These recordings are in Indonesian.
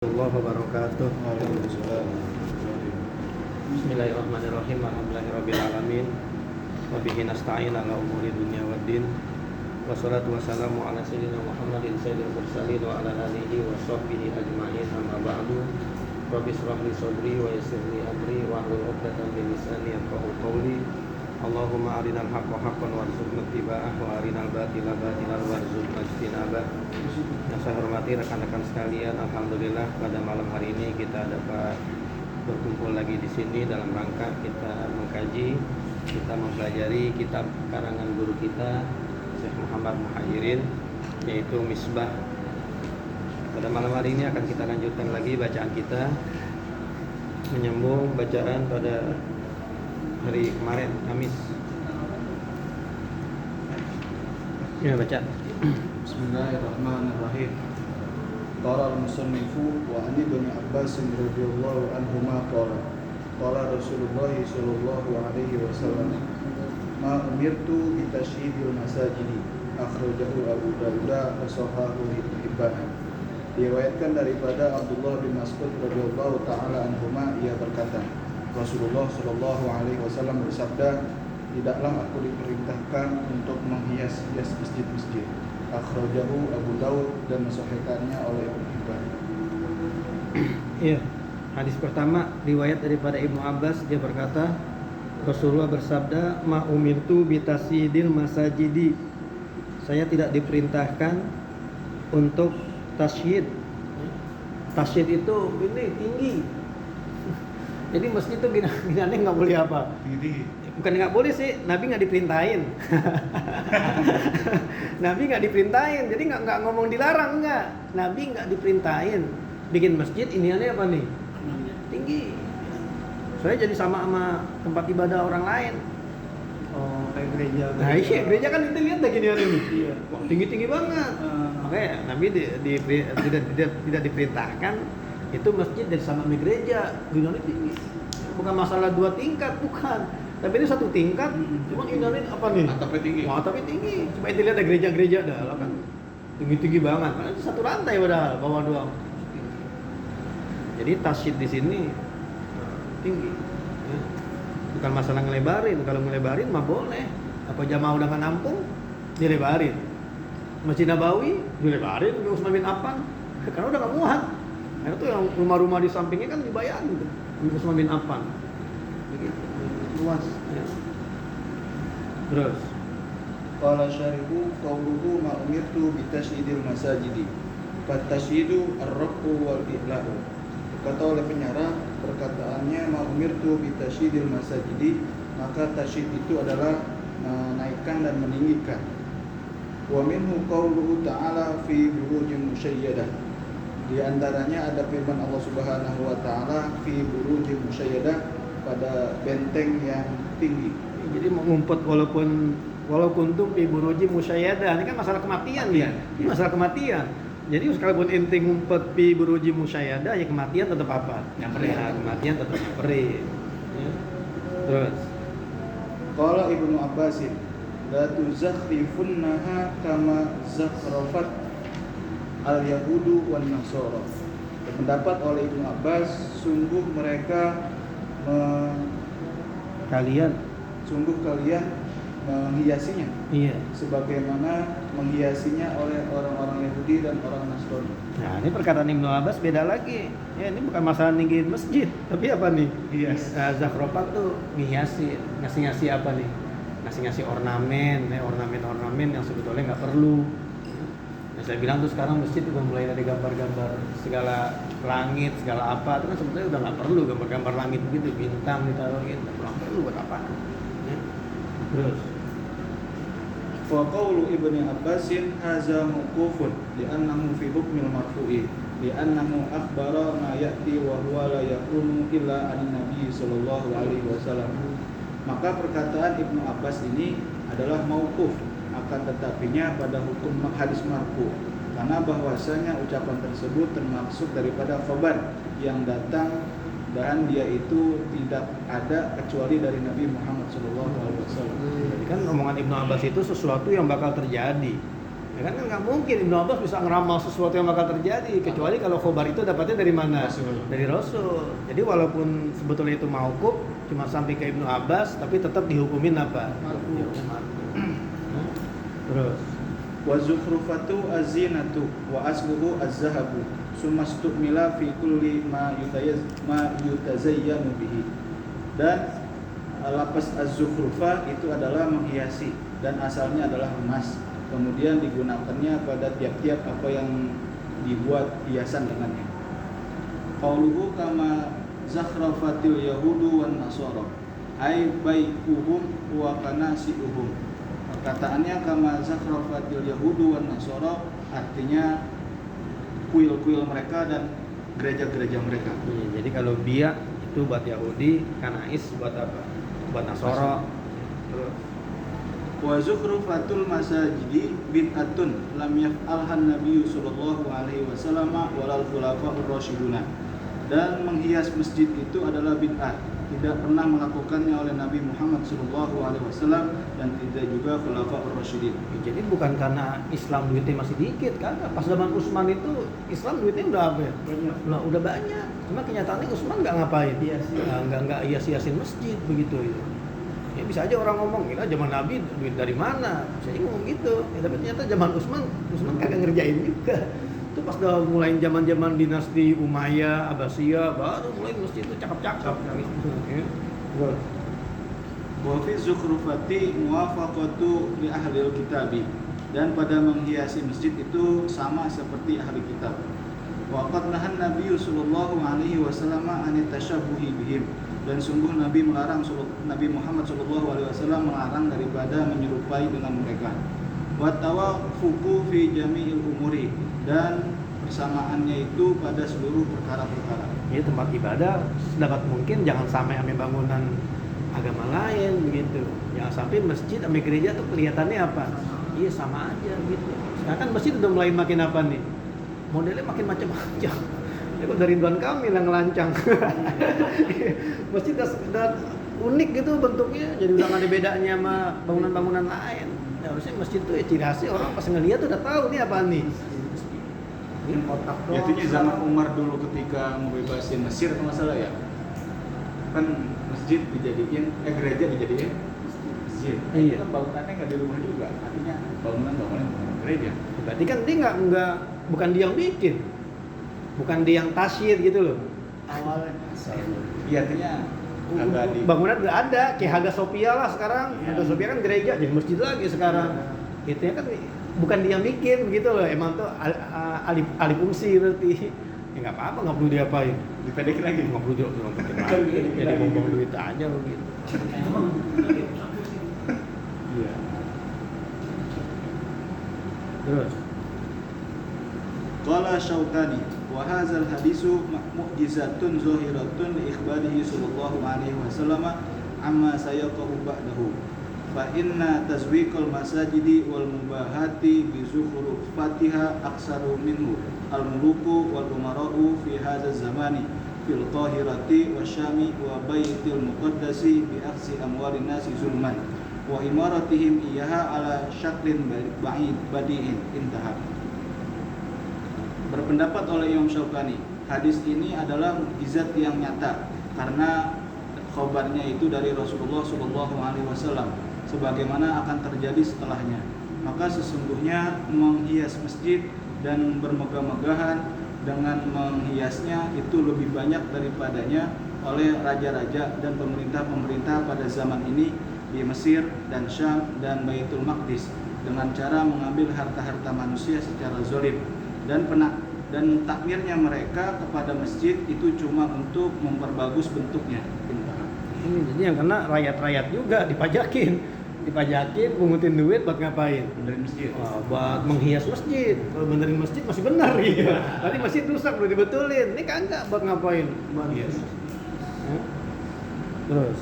Warahmatullahi wabarakatuh. Bismillahirrahmanirrahim. Alhamdulillahirabbil alamin. Wa bihi nasta'in ala umuri dunya waddin. Wassalatu wassalamu ala sayyidina Muhammadin sayyidil mursalin wa ala alihi wa sahbihi ajma'in. Amma ba'du. Rabbi shrah li sadri wa yassir li amri wa hlul 'uqdatam min lisani yafqahu qawli. Allahumma arinal haqqa haqqan warzuqna ittiba'ah wa arinal batila batilan warzuqna ijtinabah. Yang saya hormati rekan-rekan sekalian, alhamdulillah pada malam hari ini kita dapat berkumpul lagi di sini dalam rangka kita mengkaji, kita mempelajari kitab karangan guru kita Syekh Muhammad Muhajirin, yaitu Misbah. Pada malam hari ini akan kita lanjutkan lagi bacaan kita, menyambung bacaan pada hari kemarin, Kamis. Ya, baca. Bismillahirrahmanirrahim. Qala al-musannifu wa an ibn Abbas radhiyallahu anhuma qala Rasulullah sallallahu alaihi wasallam ma umirtu bi tashyidil masajidi akhrajahu Abu Dawud wa sahahahu Ibnu Hibban. Diriwayatkan daripada Abdullah bin Mas'ud radhiyallahu taala anhuma, ia berkata, Rasulullah sallallahu alaihi wasallam bersabda, tidaklah aku diperintahkan untuk menghias-hias masjid-masjid. Akhrajahu Abu Dawud dan mensahihkannya oleh Ibnu Hibban. Iya. Hadis pertama riwayat daripada Ibnu Abbas, dia berkata, Rasulullah bersabda, ma umirtu bitasyidil masajidi. Saya tidak diperintahkan untuk tasyid. Tasyid itu ini tinggi. Jadi masjid itu ginanya nggak boleh apa? Tinggi. Bukan nggak boleh sih, Nabi nggak diperintahin. Nabi nggak diperintahin, jadi nggak ngomong dilarang, nggak. Nabi nggak diperintahin bikin masjid ini aneh apa nih? Tinggi. Soalnya jadi sama tempat ibadah orang lain. Oh, kayak gereja. Nah iya, gereja kan itu lihat lagi nih ini. Iya. Wah, tinggi tinggi banget. Makanya Nabi tidak diperintahkan itu masjid dari sama gereja, ginanya tinggi. Bukan masalah 2 tingkat, bukan. Tapi ini 1 tingkat, cuma ini apa nih? Atapnya tinggi. Wah, tapi tinggi. Coba itu lihat ada gereja-gereja dah, kan tinggi-tinggi banget. Karena itu 1 lantai padahal, bawah doang. Jadi tasyid di sini tinggi. Ya. Bukan masalah ngelebarin. Kalau ngelebarin mah boleh. Apa jamaah udah nggak nampung, dilebarin. Masjid Nabawi dilebarin, Utsman bin Affan, karena udah nggak muat. Karena tuh yang rumah-rumah di sampingnya kan dibayarin tuh, Utsman bin Affan. Begitu. Luas. Ya. Terus. Qala syarihu qawluhu ma umirtu bi tasydidil masajidi. Fa tasyidu ar-rafu wal i'lahu. Kata oleh penyarah, perkataannya ma umirtu bi tasydidil masajidi, maka tasyid itu adalah menaikkan dan meninggikan. Wa minhu qawluhu ta'ala fi burujin musyayyadah. Di antaranya ada firman Allah Subhanahu wa taala fi burujin musyayyadah, pada benteng yang tinggi. Jadi mengumpet walaupun tuh fi buruji musyayadah. Ini kan masalah kematian dia. Ini masalah kematian. Jadi sekalipun ente ngumpet fi buruji musyayadah, ya kematian tetap apa? Nyamperin. Ya, kematian tetap nyamperin. Ya. Terus. Qala Ibnu Abbasin, la tuzakhrifunnaha kama zakhrafat al-yahudu wan nasara. Pendapat oleh Ibnu Abbas, sungguh kalian menghiasinya, iya, sebagaimana menghiasinya oleh orang-orang Yahudi dan orang Nasrani. Nah, ini perkataan Ibnu Abbas beda lagi. Ya, ini bukan masalah ninggiin masjid, tapi apa nih? Hias. Zakhrofat tuh ngihiasi, ngasih apa nih? Ngasih ornamen, ornamen yang sebetulnya nggak perlu. Yang saya bilang tuh sekarang masjid udah mulai dari gambar-gambar segala langit, segala apa, itu kan sebetulnya udah nggak perlu gambar-gambar langit begitu, bintang ditaruhin, kurang perlu buat apa? Ya. Terus. Wa qawlu Ibnu Abbasin hadza mauqufun li'annahu fi hukmil marfu'i li'annahu akhbara ma ya'ti wa huwa la yakunu illa an Nabi sallallahu alaihi wasallam. Maka perkataan Ibnu Abbas ini adalah mauquf, akan tetapinya pada hukum hadis marfu, karena bahwasanya ucapan tersebut termasuk daripada khabar yang datang dan dia itu tidak ada kecuali dari Nabi Muhammad SAW. Jadi kan omongan Ibnu Abbas itu sesuatu yang bakal terjadi. Ya kan nggak mungkin Ibnu Abbas bisa ngeramal sesuatu yang bakal terjadi kecuali kalau khobar itu dapatnya dari mana? Rasul. Dari Rasul. Jadi walaupun sebetulnya itu mauquf cuma sampai ke Ibnu Abbas tapi tetap dihukumin apa? Dihukum marfu. Terus Wa zukhrufatu az-zinatu wa asluhu az-zahabu summa stu'mila fi kulli ma yutazayyanu bihi. Dan lapas az-zukhrufah itu adalah menghiasi dan asalnya adalah emas. Kemudian digunakannya pada tiap-tiap apa yang dibuat hiasan dengannya. Qauluhu kama zakhrafatil yahudu wan nasara ay baikuhum wa kanasiuhum. Perkataannya kama zakhrafatil yahudu wan nasara artinya kuil-kuil mereka dan gereja-gereja mereka. iya, jadi kalau biak itu buat Yahudi, kanais buat apa? Buat Nasara. Terus Wa zukhrufatul masajidi bid'atun lam yaf'alhan nabiyyu sallallahu alaihi wasallam walal khulafa'ur rasyiduna. Dan menghias masjid itu adalah bid'ah, tidak pernah melakukannya oleh Nabi Muhammad sallallahu alaihi wasallam dan tidak juga khulafa'ur rasyidin. jadi bukan karena Islam duitnya masih dikit kan? Pas zaman Utsman itu Islam duitnya udah apa ya? Nah, udah banyak. Cuma kenyataannya Utsman nggak ngapain? Nggak hias-hiasin masjid begitu ya. Ya bisa aja orang ngomong, gila zaman Nabi duit dari mana? Bisa aja ngomong gitu. Ya, tapi ternyata zaman Utsman kagak ngerjain juga. Itu pas udah mulai zaman-zaman dinasti Umayyah, Abbasiyah, baru mulai masjid itu cakep-cakep gitu. Ya. Wa fi zukhrufati muwafaqatu li ahlil kitabi. Dan pada menghiasi masjid itu sama seperti ahli kitab. Wa qad nahan Nabi sallallahu alaihi wasallam an tashabbuhi bihim. Dan sungguh Nabi Muhammad sallallahu alaihi wasallam melarang daripada menyerupai dengan mereka. Wa tawafuqu fi jami'il umuri, dan persamaannya itu pada seluruh perkara-perkara. Ya tempat ibadah sedapat mungkin jangan sampai ame bangunan agama lain begitu. Jangan sampai masjid ame gereja tuh kelihatannya apa? Iya sama aja gitu. Sekarang kan masjid udah mulai makin apa nih? Modelnya makin macam-macam. Ya kok dari Ridwan Kamil yang ngelancang. Masjid udah unik gitu bentuknya, jadi udah nggak ada bedanya sama bangunan-bangunan lain. Ya, harusnya masjid tuh ya ciri khasnya orang pas ngeliat tuh udah tahu nih apaan nih. Ini kotak doang. Yaitu zaman Umar dulu ketika ngebebasin Mesir kalau nggak salah ya. Kan masjid dijadiin, gereja dijadiin masjid. Iya. Kan bangunannya nggak di rumah juga, artinya bangunan gereja. Berarti kan dia nggak bukan dia yang bikin, bukan dia yang tasyir gitu loh. Awalnya. Iya, artinya agak di Bangunan udah ada, kayak Hagia Sophia lah sekarang. Iya. Hagia Sophia kan gereja, jadi masjid lagi sekarang. Itu ya kan bukan dia yang bikin begitu loh. Emang tuh alih fungsi berarti. Ya nggak apa-apa, nggak perlu diapain. dipedekin lagi. Nggak perlu diomongin lagi. Jadi ngomong duit aja begitu. Iya. Terus. Qala Syaukani wa hadzal hadisu mu'jizatun zahiratun li ikhbarihi sallallahu alaihi wasallam amma sayaqau ba'dahu fa inna tazwiqal masajidi wal mubahati bi zukhrufatiha aksaru minhu al muluku wal umara'u fi hadzal zamani fil qahirati wasyami wa baitil muqaddasi bi akhsi amwalin nasi zulman wa imaratihim iyaha ala syaklin ba'id badi'in intaha. Berpendapat oleh Imam Syaukani, hadis ini adalah mukjizat yang nyata karena khabarnya itu dari Rasulullah SAW sebagaimana akan terjadi setelahnya. Maka sesungguhnya menghias masjid dan bermegah-megahan dengan menghiasnya itu lebih banyak daripadanya oleh raja-raja dan pemerintah-pemerintah pada zaman ini di Mesir dan Syam dan Baitul Maqdis dengan cara mengambil harta-harta manusia secara zalim dan takmirnya mereka kepada masjid itu cuma untuk memperbagus bentuknya. Ini jadi yang kena rakyat-rakyat juga dipajakin, pungutin duit buat ngapain? Benerin masjid. Buat menghias masjid. Kalau benerin masjid masih benar gitu. Tadi masjid rusak perlu dibetulin. Ini kagak buat ngapain? Buat Yes. Terus.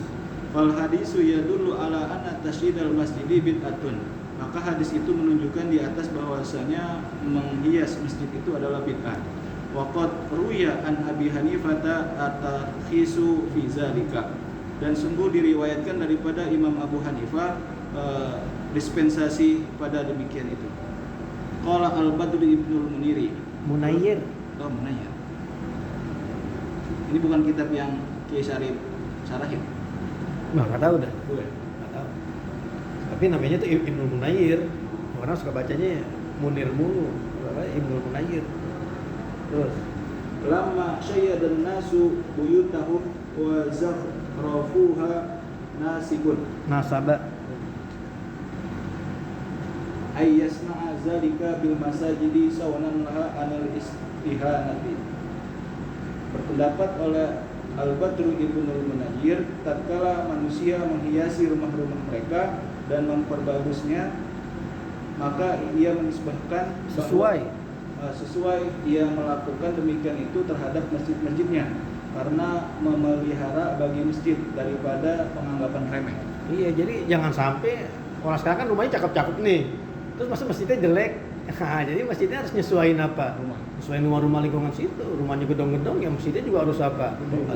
Fal hadisu yadullu ala anna tasydidal masjidi bid'atun. Maka hadis itu menunjukkan di atas bahwasanya menghias masjid itu adalah bid'ah. Wa qad ruya an Abi Hanifah at-takhisu fi zalika. Dan sungguh diriwayatkan daripada Imam Abu Hanifah dispensasi pada demikian itu. Qala Al-Badr Ibnul Muniri. Munayir. Oh, Munayir. Ini bukan kitab yang Kiai Syarif sarahin. Nah, nggak tahu dah. Bukan. Nggak tahu. Tapi namanya tuh Ibnul Munayir. Orang suka bacanya Munir mulu. Ibnul Munayir. Terus Lamma syayadan nasu buyutahum wa zakhrafuha nasibun nasaba. ay yasna'a zalika bil masajidi sawanan laha anil istihanati. Berpendapat oleh Al-Badru Ibnul Munayir, tatkala manusia menghiasi rumah-rumah mereka dan memperbagusnya, maka ia menisbahkan sesuai ia melakukan demikian itu terhadap masjid-masjidnya karena memelihara bagi masjid daripada penganggapan remeh. Iya, jadi jangan sampai orang sekarang kan rumahnya cakep-cakep nih, terus masa masjidnya jelek. Nah, jadi masjidnya harus nyesuaiin apa? Nyesuaiin rumah lingkungan situ. Rumahnya gedong-gedong, ya masjidnya juga harus apa? Gedong.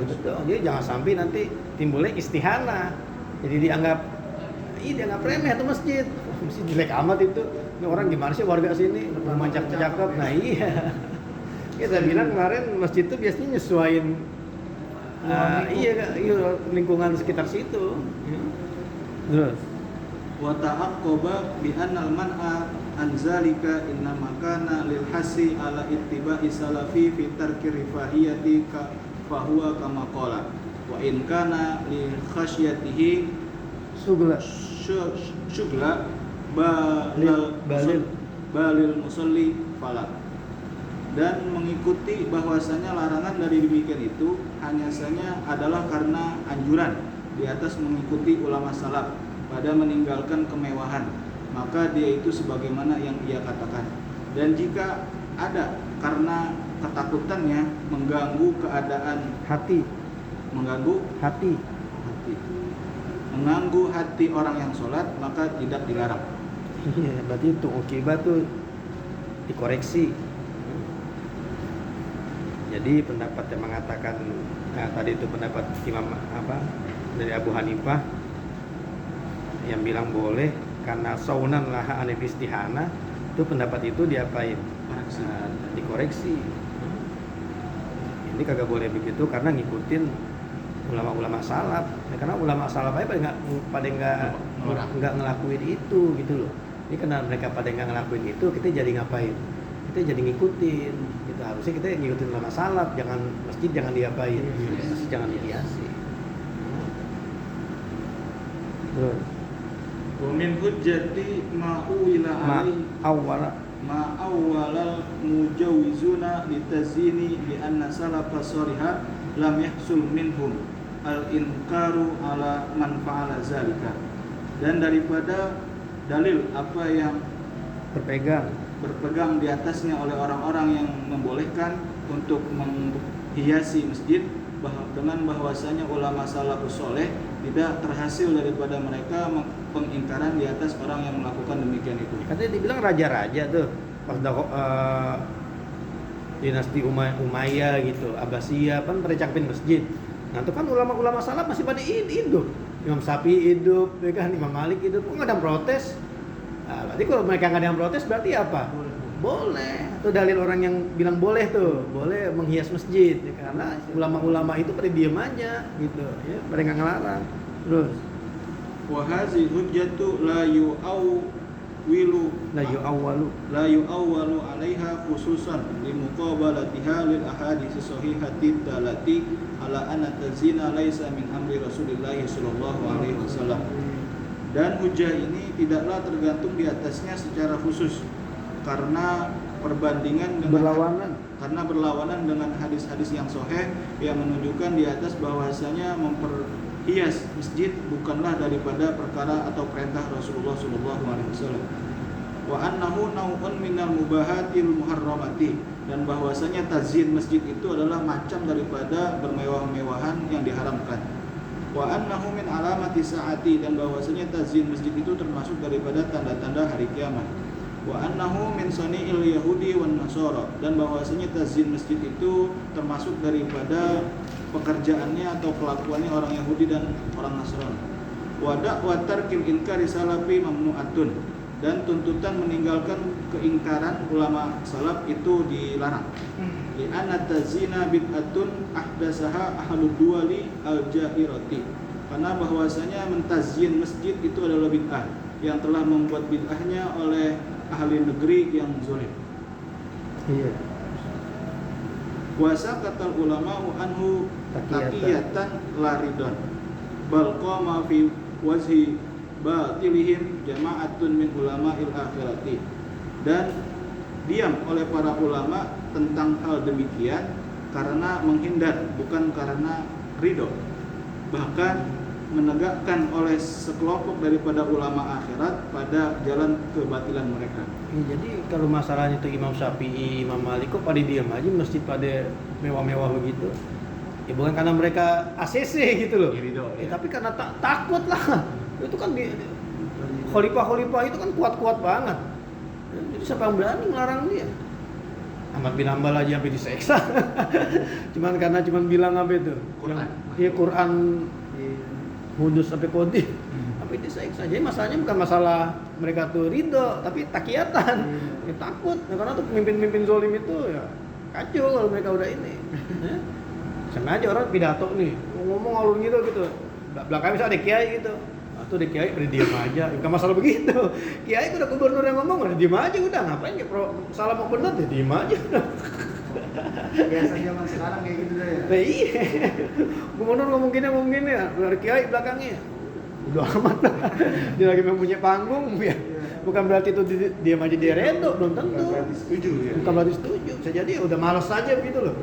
Jadi jangan sampai nanti timbulnya istihana. Jadi dianggap remeh tuh masjid. Masjid jelek amat itu. Ini orang gimana sih warga sini? Rumah cakep-cakep. Nah iya. Kita bilang kemarin masjid itu biasanya nyesuaiin lingkungan sekitar situ. Terus Wa ta'aqqaba bi annal man'a an zalika innama kana lil hasi ala ittiba'i salafi fi tarki rifahiyati fa huwa kama qala wa in kana li khasyatihi syugla balil musalli falak. Dan mengikuti bahwasanya larangan dari demikian itu hanya saja adalah karena anjuran di atas mengikuti ulama salaf pada meninggalkan kemewahan, maka dia itu sebagaimana yang ia katakan. Dan jika ada karena ketakutannya mengganggu keadaan hati, mengganggu hati orang yang sholat, maka tidak dilarang. Iya, berarti itu ukibah tuh dikoreksi. Jadi pendapat yang mengatakan tadi itu pendapat Imam dari Abu Hanifah yang bilang boleh karena saunan laha anil istihana, itu pendapat itu diapain? Dikoreksi. Ini kagak boleh begitu karena ngikutin ulama-ulama salaf. Ya, karena ulama salaf aja pada nggak ngelakuin itu gitu loh. Ini karena mereka pada nggak ngelakuin itu, kita jadi ngapain? Kita jadi ngikutin. Gitu. Harusnya kita ngikutin ulama salaf, masjid jangan diapain, masjid jangan dihiasi. Terus Wa min hujjati ma'uwila alaihi ma'awwalal mujawizuna litazini bi anna salafa saliha lam yahsul minhum al-inkaru ala man fa'ala zalika. Dan daripada dalil apa yang berpegang di atasnya oleh orang-orang yang membolehkan untuk menghiasi masjid dengan bahwasanya ulama salafus soleh tidak terhasil daripada mereka pengingkaran di atas orang yang melakukan demikian itu. Katanya dibilang raja-raja tuh pas dinasti Umayyah gitu, Abbasiyah kan merecapin masjid. Nah itu kan ulama-ulama salaf masih pada hidup. Imam Syafi'i hidup, ya kan, Imam Malik hidup, kok nggak ada yang protes? Nah, berarti kalau mereka nggak ada yang protes berarti apa? Boleh. Itu dalil orang yang bilang boleh tuh, boleh menghias masjid, ya, karena ulama-ulama itu pada diem aja gitu, ya, pada nggak ngelarang. Terus Wa hazi hujjatu la yu'awwalu 'alaiha khususan li muqabalatiha lil ahadits sahihati dalati ala anna tazina laisa min amri Rasulillah sallallahu alaihi wasallam. Dan hujjah ini tidaklah tergantung di atasnya secara khusus karena berlawanan dengan hadis-hadis yang sahih yang menunjukkan di atas bahwasanya memperhias masjid bukanlah daripada perkara atau perintah Rasulullah sallallahu alaihi wasallam. Wa annahu nau'un minal mubahatil muharramati, dan bahwasanya tazyin masjid itu adalah macam daripada bermewah-mewahan yang diharamkan. Wa annahu min alamati saati, dan bahwasanya tazyin masjid itu termasuk daripada tanda-tanda hari kiamat. Wa annahu min sani'il yahudi wan nasara, dan bahwasanya tazyin masjid itu termasuk daripada pekerjaannya atau kelakuannya orang Yahudi dan orang Nasrani. Wa da'wa tarkil inkari salafi mamnu'atun, dan tuntutan meninggalkan keingkaran ulama salaf itu dilarang. Li'anna tazina bid'atun ahdasaha ahlud duwali al-jahirati. Karena bahwasanya mentazyin masjid itu adalah bid'ah yang telah membuat bid'ahnya oleh ahli negeri yang zalim. Iya. Kuasa kata ulama anhu taqiyatan laridon bal qama fi wajhi batilihim jama'atun min ulama'il akhirati. Dan diam oleh para ulama tentang hal demikian karena menghindar, bukan karena ridho. Bahkan menegakkan oleh sekelompok daripada ulama akhirat pada jalan kebatilan mereka. Ya, jadi kalau masalahnya itu Imam Syafi'i, Imam Malik kok pada diam aja masjid pada mewah-mewah begitu. Ya bukan karena mereka ACC gitu loh. Ridho, ya. Tapi karena takut lah. Itu kan khalifah-khalifah itu kan kuat-kuat banget. Jadi siapa yang berani ngelarang dia? Ahmad bin Hanbal aja sampai diseksa. Cuman bilang apa itu? Quran. Iya, Quran Hudus sampai Qadhi. Sampai diseksa. Jadi masalahnya bukan masalah mereka tuh ridho, tapi takiatan. Ya, takut. Ya, karena tuh pemimpin-pemimpin zalim itu ya kacau kalau mereka udah ini. Ya. Sengaja orang pidato nih, ngomong alur gitu. Belakangnya misalnya ada kiai gitu. Tuh ada kiai pada diam aja, bukan masalah begitu. Kiai udah gubernur yang ngomong, udah diam aja udah, ngapain ya salah mau benar ya diam aja. Biasa zaman sekarang kayak gitu deh ya. Nah, iya. Gubernur ngomong gini ya, ada kiai belakangnya. Udah amat lah. Dia lagi mempunyai panggung ya. Bukan berarti itu diam aja dia redo, belum tentu. Bukan berarti setuju ya. Bukan berarti setuju. Bisa jadi udah malas saja begitu loh.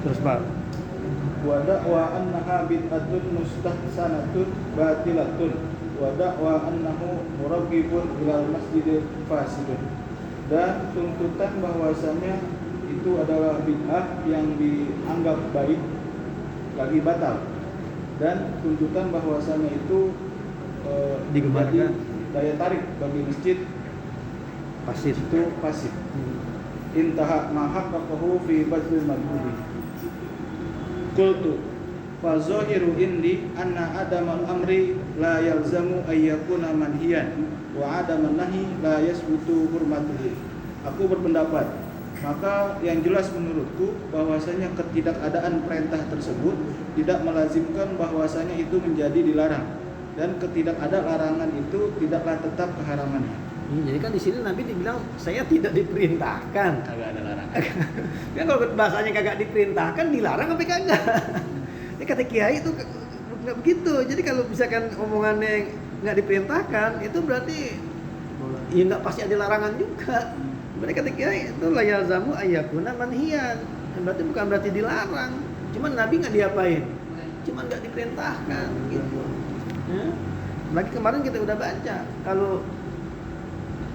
Terus Pak. Wa da'wa annaha bid'atun mustahsanatun batilatun wa da'wa annahu muraghibun ilal masjidil fasidun. Dan tuntutan bahwasanya itu adalah bid'ah yang dianggap baik lagi batal, dan tuntutan bahwasanya itu Digembarkan. daya tarik bagi masjid Pasir. itu pasif. Intaha ma haqqaqahu fi badlil madhuri. Qultu fa zahiru indi anna adamal amri la yalzamu ayyakuna manhiyan wa adaman nahi la yasbutu hurmatuhu. Aku berpendapat, maka yang jelas menurutku bahwasanya ketidakadaan perintah tersebut tidak melazimkan bahwasanya itu menjadi dilarang, dan ketidakada larangan itu tidaklah tetap keharamannya. Jadi kan di sini Nabi dibilang saya tidak diperintahkan. Kagak ada larangan. Kan kalau bahasanya kagak diperintahkan, dilarang apa kagak? Ini kata kiai itu nggak begitu. Jadi kalau misalkan omongannya nggak diperintahkan, itu berarti ya nggak pasti ada larangan juga. Berarti kata kiai itu la yalzamu ayyakuna manhiyan. Berarti bukan berarti dilarang. Cuman Nabi nggak diapain, cuman nggak diperintahkan gitu. Ya? Lagi kemarin kita udah baca kalau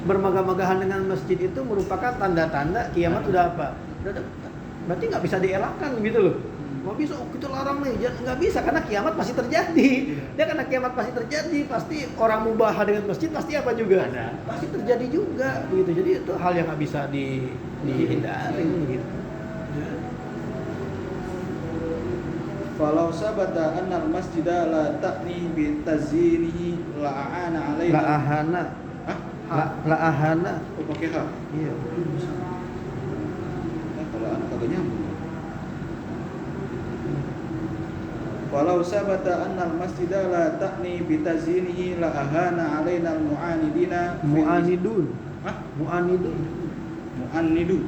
bermegah-megahan dengan masjid itu merupakan tanda-tanda kiamat udah apa? Udah dekat. Berarti nggak bisa dielakkan gitu loh. Nggak bisa, kita larang nih, nggak bisa karena kiamat pasti terjadi. Dia karena kiamat pasti terjadi, pasti orang mubah dengan masjid pasti apa juga? Ada. Pasti terjadi juga, begitu. Jadi itu hal yang nggak bisa dihindari, gitu. Ya. Falau sabata annal masjida la ta'ni bi tazinihi la a'ana alaina. La ahana. La ahana. Oh, pakai ha. Iya. Nah, kalau anak kagak nyambung. Walau sabata annal masjida la ta'ni bi tazinihi la ahana alaina al mu'anidina. Mu'anidun. Hah? Mu'anidun. Mu'anidu.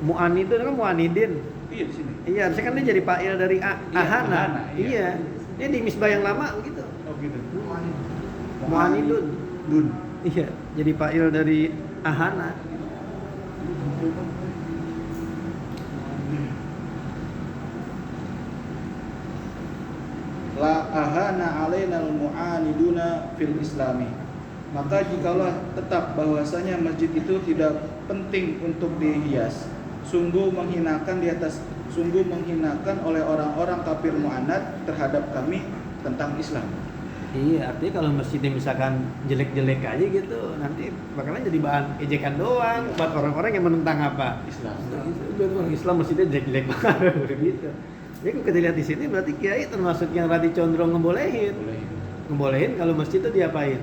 Mu'anidun kan mu'anidin. Iya di sini. Iya, harusnya kan dia jadi fa'il dari ahana. ahana, iya. Iya. Ini di misbah yang lama begitu. Oh gitu. Mu'anidun. Dun. Iya, jadi fa'il dari ahana. La ahana alainal mu'aniduna fil islami. Maka jikalau tetap bahwasanya masjid itu tidak penting untuk dihias, sungguh menghinakan oleh orang-orang kafir mu'anad terhadap kami tentang Islam. Iya, artinya kalau masjidnya misalkan jelek-jelek aja gitu, nanti bakalan jadi bahan ejekan doang buat orang-orang yang menentang apa? Islam. Buat orang Islam masjidnya jelek-jelek banget gitu. Jadi kalau kita lihat di sini berarti kiai termasuk yang rada condong ngebolehin. Boleh. ngebolehin kalau masjid itu diapain?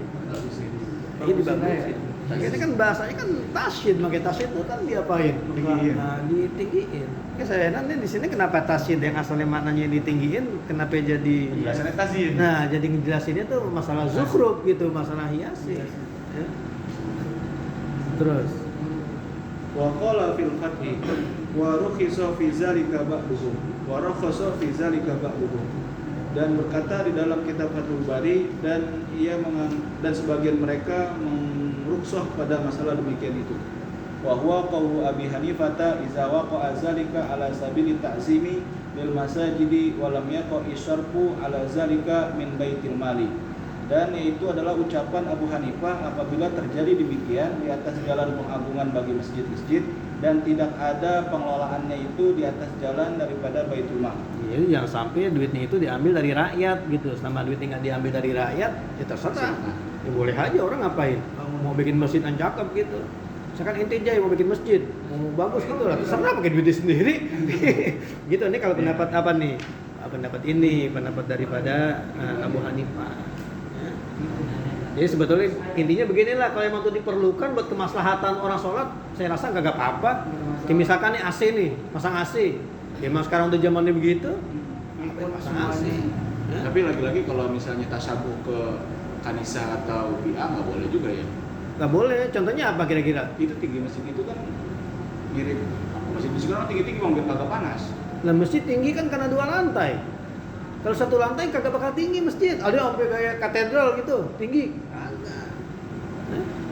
Ini dibagusin. Ini kan bahasanya kan tasyid, pakai tasyid itu kan diapain? Ditinggiin. Saya nanti di sini kenapa tasyid yang asalnya maknanya ditinggiin, kenapa jadi Penjelasannya tasyid. Nah, jadi ngejelasinnya tuh masalah zukhruf gitu, masalah hiasi. Ya. Terus Wa qala fil fathi wa rukhisa fi zalika ba'duhum wa rakhasa fi zalika ba'duhum. Dan berkata di dalam kitab Fathul Bari dan dan sebagian mereka rukhsah pada masalah demikian itu. Wa huwa qawlu Abi Hanifah idza waqa'a zalika ala sabili ta'zimi lil masajidi wa lam yaqa isyarfu ala zalika min baitil mali. Dan itu adalah ucapan Abu Hanifah apabila terjadi demikian di atas jalan pengagungan bagi masjid-masjid dan tidak ada pengelolaannya itu di atas jalan daripada Baitul Mal. Jadi jangan sampai duitnya itu diambil dari rakyat gitu. Selama duitnya nggak diambil dari rakyat, ya terserah. Ya boleh aja orang ngapain. Mau bikin masjid yang cakep gitu. Misalkan inti aja mau bikin masjid, mau bagus gitu lah. Terserah pakai duitnya sendiri. Gitu. Ini kalau pendapat apa nih? Pendapat ini, pendapat daripada Abu Hanifah. Jadi sebetulnya intinya beginilah, kalau emang itu diperlukan buat kemaslahatan orang sholat, saya rasa gak apa-apa. Kayak misalkan nih AC nih, pasang AC. Ya emang sekarang udah zamannya begitu, pasang AC. Tapi lagi-lagi kalau misalnya tasabuh ke kanisa atau BIA nggak boleh juga ya? Gak boleh. Contohnya apa kira-kira? Itu tinggi masjid itu kan mirip masjid di sekarang tinggi-tinggi bang biar kagak panas. Lah masjid tinggi kan karena 2 lantai. Kalau 1 lantai kagak bakal tinggi masjid. Ada sampai kayak katedral gitu, tinggi. Kagak.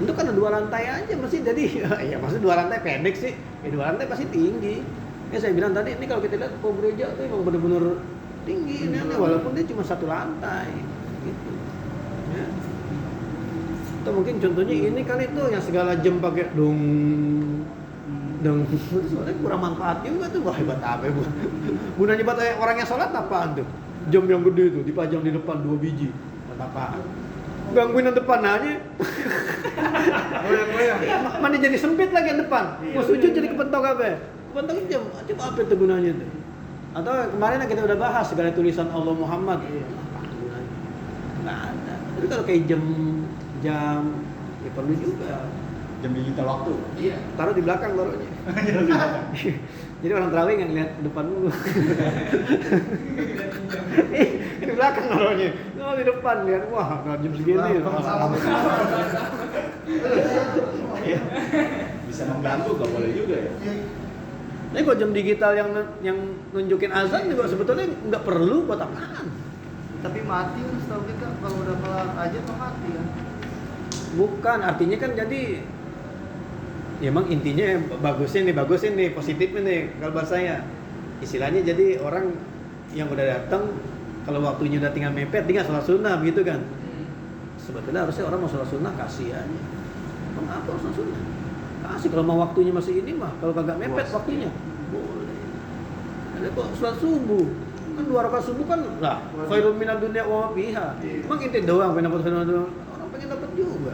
Itu karena 2 lantai aja masjid. Jadi ya maksud 2 lantai pendek sih. Ya 2 lantai pasti tinggi. Ya saya bilang tadi ini kalau kita lihat gereja itu emang benar-benar tinggi ini walaupun dia cuma 1 lantai gitu. Ya. Atau mungkin contohnya ini kali itu yang segala jam pakai dong soalnya kurang manfaat juga tuh. Wah hebat apa ya gunanya buat orang yang sholat apaan tuh? Jam yang gede tuh dipajang di depan 2 biji. Buat apaan? Gangguin yang depan aja. Mana jadi sempit lagi yang depan. Mau sujud jadi kepentok apa? Kepentok jam. Coba apa itu gunanya tuh? Atau kemarin kita udah bahas segala tulisan Allah Muhammad. Apa gunanya? Nggak ada. Tapi kalau kayak jam ya perlu juga. Jam digital waktu. Iya. Taruh di belakang taruhnya. Jadi orang tarawih nggak ngeliat depan dulu. Di belakang taruhnya. Oh di depan lihat wah jam segini. Bisa mengganggu nggak boleh juga ya? Ini kok jam digital yang nunjukin azan juga sebetulnya nggak perlu buat apaan? Tapi mati kan setahu kita kalau udah kelar aja tuh mati kan. Bukan, artinya kan jadi ya emang intinya bagusin nih, positifnya nih kalau bahasa saya. Istilahnya jadi orang yang udah datang kalau waktunya udah tinggal mepet, tinggal sholat sunnah begitu kan. Sebetulnya harusnya orang mau sholat sunnah kasih aja. Emang apa harus sholat sunnah? Kasih kalau mau waktunya masih ini mah, kalau kagak mepet waktunya boleh. Ada kok sholat subuh. Kan 2 rakaat subuh kan lah khairun minad dunya wa ma fiha. Emang itu doang pengen dapat khairun dunya. Orang pengen dapat juga.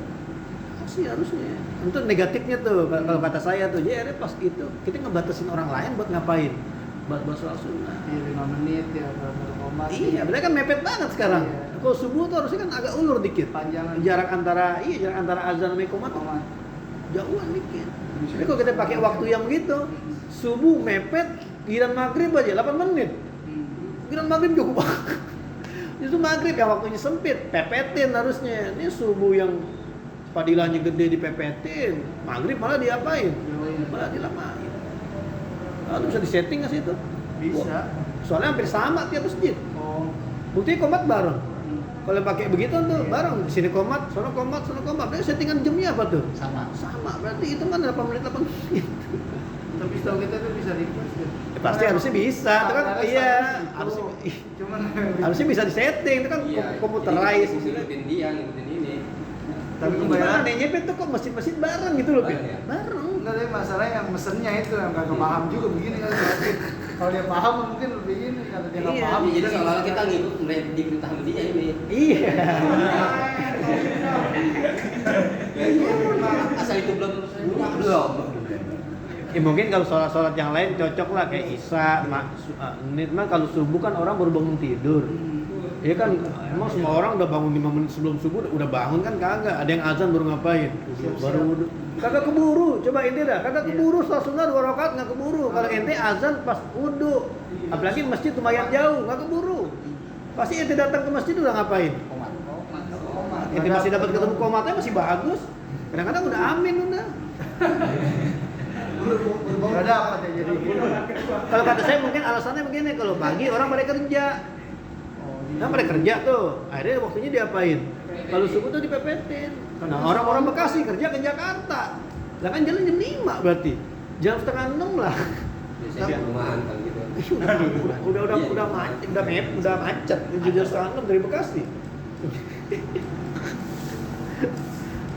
Kasih harusnya. Untuk negatifnya tuh kalau kata saya tuh, ya pas itu kita ngebatasin orang lain buat ngapain? Buat sholat sunnah. Iya 5 menit ya berapa komat. Iya, berarti kan mepet banget sekarang. Iya. Kalau subuh tuh harusnya kan agak ulur dikit. Panjangan. Jarak antara azan sama iqamah tuh jauhan dikit. Tapi kalau kita pakai waktu yang begitu, subuh mepet, giliran maghrib aja 8 menit. Giliran maghrib cukup banget. Justru maghrib yang waktunya sempit, pepetin harusnya. Ini subuh yang padilahnya gede dipepetin, maghrib malah diapain? Malah dilamain. Itu bisa disetting nggak sih itu? Bisa. Soalnya hampir sama tiap masjid. Oh. Buktinya komat bareng. Kalau pakai begitu tuh bareng, di sini komat, sono komat. Nah, settingan jamnya apa tuh? Sama. Berarti itu kan 8 menit. Tapi setahu kita tuh bisa request ya. Ya, pasti harusnya bisa, itu kan iya, harusnya bisa disetting, itu kan computerized. Ngikutin dia, ngikutin ini. Tapi Gimana kebanyakan nih nyepet tuh kok masjid-masjid bareng gitu loh, Pin? Bareng ya? Bareng. enggak, tapi masalahnya yang mesennya itu yang kagak paham juga begini kan. Kalau dia paham mungkin lebih ini, kalau dia nggak Iya, paham Jadi seolah-olah kita ngikut diperintah sama dia ini. Iya. Asal itu belum. Ya mungkin kalau sholat-sholat yang lain cocok lah kayak Isya, menit mah kalau subuh kan orang baru bangun tidur. Iya kan, emang semua orang udah bangun 5 menit sebelum subuh udah bangun kan kagak. Ada yang azan baru ngapain? Baru wudu. Kagak keburu. Coba ente dah, kagak keburu sholat sunnah 2 rakaat enggak keburu. Kalau ente azan pas wudu, apalagi masjid lumayan jauh, enggak keburu. Pasti ente datang ke masjid udah ngapain? Ente masih dapat ketemu komatnya masih bagus. Kadang-kadang udah amin udah. Udah dapat ya jadi. Kalau kata saya mungkin alasannya begini, kalau pagi orang pada kerja. Nah pada kerja tuh, akhirnya waktunya diapain? Kalau subuh tuh dipepetin. Nah orang-orang Bekasi kerja ke Jakarta. Lah kan jalan jam 5 berarti. Jam setengah 6 lah. Biasanya di rumahan kalau gitu. Udah macet. Jam setengah 6 dari Bekasi.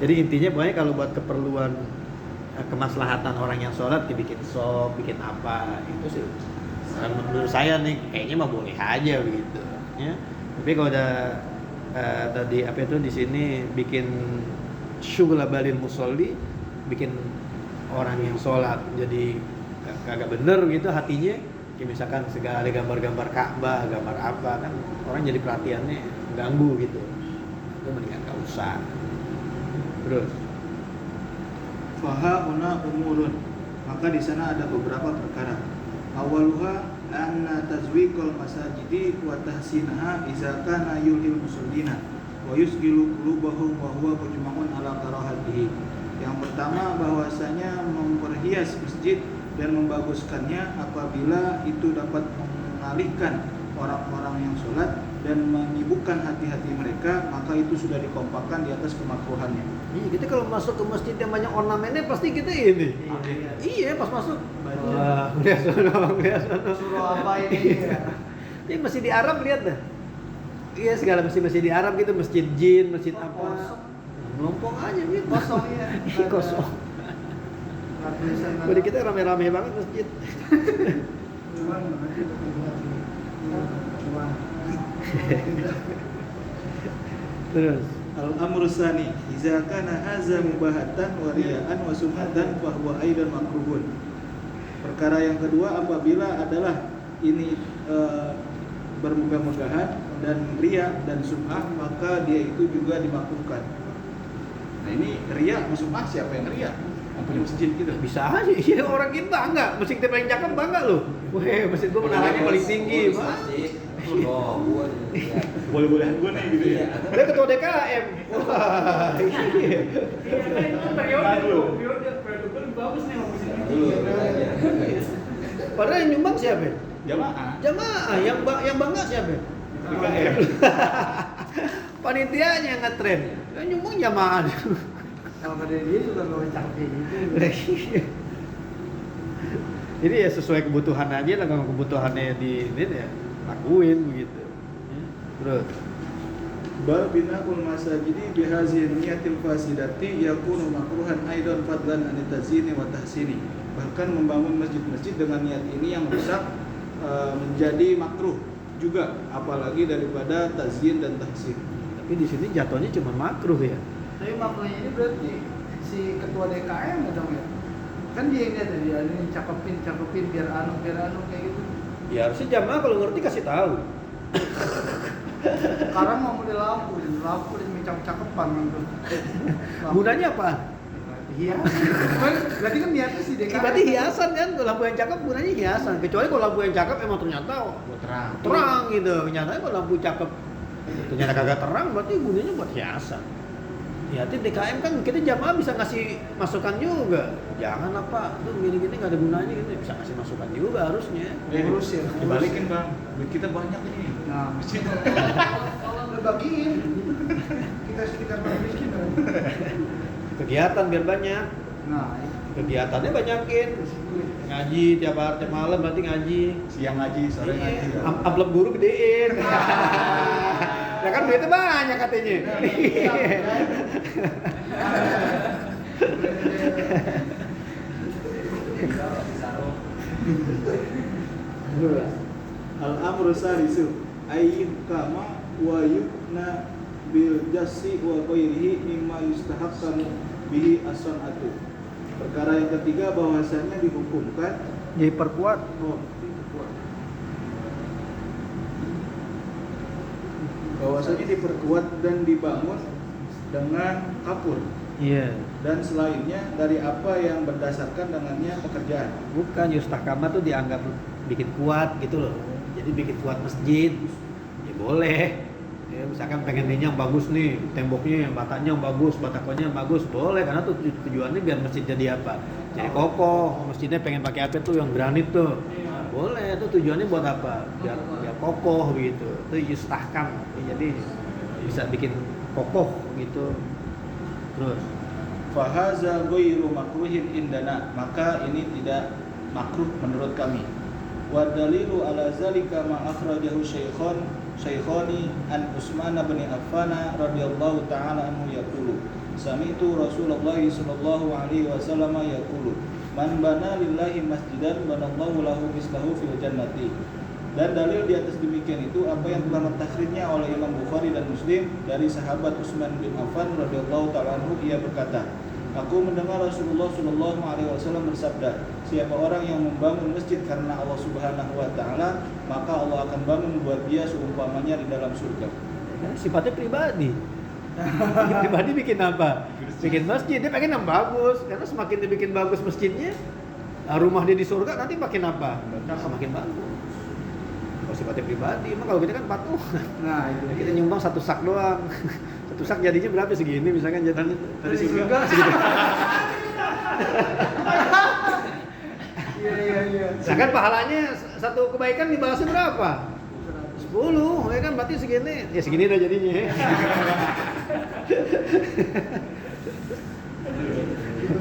Jadi intinya pokoknya kalau buat keperluan kemaslahatan orang yang sholat dibikin sop, bikin apa itu sih. Dan menurut saya nih kayaknya mah boleh aja begitu. Ya. Tapi kalau ada tadi apa itu di sini bikin syughla balil musolli, bikin orang yang sholat jadi kagak bener gitu hatinya. Kayak misalkan segala ada gambar-gambar Ka'bah, gambar apa kan orang jadi perhatiannya ganggu gitu. Itu mendingan gak usah. Terus Faha una umurun, maka di sana ada beberapa perkara. Awaluha anna tazwiqal masajidi wa tahsinaha idza kana yulhil musallina wa yusgilu qulubahum wa huwa mujma'un ala karahatihi. Yang pertama bahwasanya memperhias masjid dan membaguskannya apabila itu dapat mengalihkan orang-orang yang sholat dan menyibukkan hati-hati mereka, maka itu sudah dikompakkan di atas kemakruhannya. iya, kita kalau masuk ke masjid yang banyak ornamennya pasti kita ini. Iya, pas masuk. Wah, lihat sono. Suruh apa ini ya? Ini masih di Arab lihat dah. Iya, segala masjid di Arab gitu, masjid jin, masjid apa. Melompong aja gitu. Kosong ya. Ih, kosong. Jadi kita rame-rame banget masjid. Terus Al-amru tsani, idza kana hadza mubahatan wa riya'an wa sunnatan fa huwa aidan makruhun. Perkara yang kedua apabila adalah ini bermegah-megahan dan riya dan sum'ah, maka dia itu juga dimakruhkan. Nah ini riya sama sum'ah, siapa yang riya? Yang punya masjid gitu. bisa aja, iya orang kita enggak. Masjid kita paling cakep bangga loh. Weh, masjid gua menaranya paling tinggi, Pak. Oh, gua. Boleh-bolehan gue nih gitu ya. Dia ketua DKM. Wah, iya. Padahal yang nyumbang siapa? Jamaah. Jamaah, yang bangga siapa? DKM. Panitianya yang ngetren. Yang nyumbang jamaah. Kalau pada dia juga gak cakep kayak gitu. Jadi ya sesuai kebutuhan aja lah, kalau kebutuhannya di ini ya lakuin begitu. Terus Bal bina'ul masajidi bihazihi niyatil fasidati yakunu makruhan aidan fadlan an tazini wa tahsini. Bahkan membangun masjid-masjid dengan niat ini yang rusak menjadi makruh juga, apalagi daripada tazyin dan tahsin. tapi di sini jatuhnya cuma makruh ya. Tapi maknanya ini berarti si ketua DKM dong ya? Kan dia yang lihat dia ini cakepin biar anu kayak gitu. Ya harusnya jamaah kalau ngerti kasih tahu. Sekarang mau model lampu dan cakep-cakepan gitu. Gunanya apa? Iya. Berarti kan niatnya si DKM. Berarti hiasan kan, kalau lampu yang cakep gunanya hiasan. Kecuali kalau lampu yang cakep emang ternyata terang gitu. Nyatanya kalau lampu cakep ternyata kagak terang, berarti gunanya buat hiasan. Ya, DKM kan kita jamaah bisa ngasih masukan juga. Jangan apa, tuh gini-gini nggak ada gunanya gitu. Bisa ngasih masukan juga harusnya. Ngurus ya. Dibalikin bang, duit kita banyak ini. Nah, kalau udah bagiin, kita miskin dong. Kegiatan biar banyak. Nah, Kegiatannya banyakin. Ngaji tiap hari, tiap malam berarti ngaji. Siang ngaji, sore ngaji. Iya. Amplop guru gedein. Ya kan duitnya banyak katanya. Al-amru salisu ayyuh kama wa yukna bil jassi wa ghairihi mimma yustahaqqamu bihi as-san'atu. Perkara yang ketiga bahwasanya dihukumkan Diperkuat. bahwasanya diperkuat dan dibangun dengan kapur Iya. dan selainnya dari apa yang berdasarkan dengannya pekerjaan. Bukan, yustahkama tuh dianggap bikin kuat gitu loh. Jadi bikin kuat masjid, ya boleh. Ya, misalkan pengen ini yang bagus nih, temboknya yang batanya yang bagus, batakonya yang bagus, boleh. Karena tuh tujuannya biar masjid jadi apa? Jadi kokoh. Masjidnya pengen pakai apa tuh yang granit tuh. Boleh, itu tujuannya buat apa? Biar kokoh gitu. Itu yustahkam. Jadi bisa bikin kokoh gitu. Terus Fahaza ghairu makruhin indana, maka ini tidak makruh menurut kami. Wa dalilu ala zalika ma akhrajahu Shaykhani an Utsman bin Affan radhiyallahu ta'ala anhu yaqulu sami'tu Rasulullah sallallahu alaihi wasallam yaqulu man bana lillahi masjidan banallahu lahu mislahu fil jannati. Dan dalil di atas demikian itu apa yang telah mentakhrijnya oleh Imam Bukhari dan Muslim dari sahabat Utsman bin Affan radhiyallahu ta'ala anhu, ia berkata, aku mendengar Rasulullah sallallahu alaihi wasallam bersabda, siapa orang yang membangun masjid karena Allah Subhanahu wa taala, maka Allah akan bangun buat dia seumpamanya di dalam surga. sifatnya pribadi. Pribadi bikin apa? Bikin masjid, dia pengen yang bagus. Karena semakin dibikin bagus masjidnya, rumah dia di surga nanti makin apa? Semakin bagus. Kalau sifatnya pribadi, emang kalau kita kan patuh. Nah, itu Kita nyumbang satu sak doang. Satu sak jadinya berapa segini misalkan jadinya. dari surga. Iya. Misalkan pahalanya satu kebaikan dibahasnya berapa? 10, ya kan berarti segini. Ya segini udah jadinya.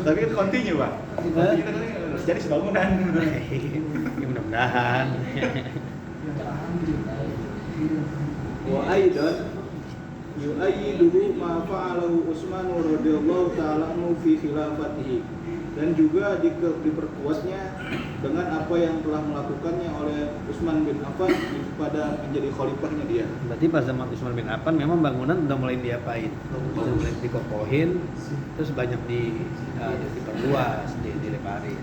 Tapi kan continue, Pak. Kita kan jadi sebangunan. Ya mudah-mudahan. Wa aidan yu'ayyiduhu ma fa'alahu Utsman radhiyallahu ta'ala anhu fi khilafatihi, dan juga diperkuatnya dengan apa yang telah melakukannya oleh Utsman bin Affan pada menjadi khalifahnya dia. Berarti pas zaman Utsman bin Affan memang bangunan udah mulai diapain? Udah mulai dikokohin, terus banyak diperluas, dilebarin.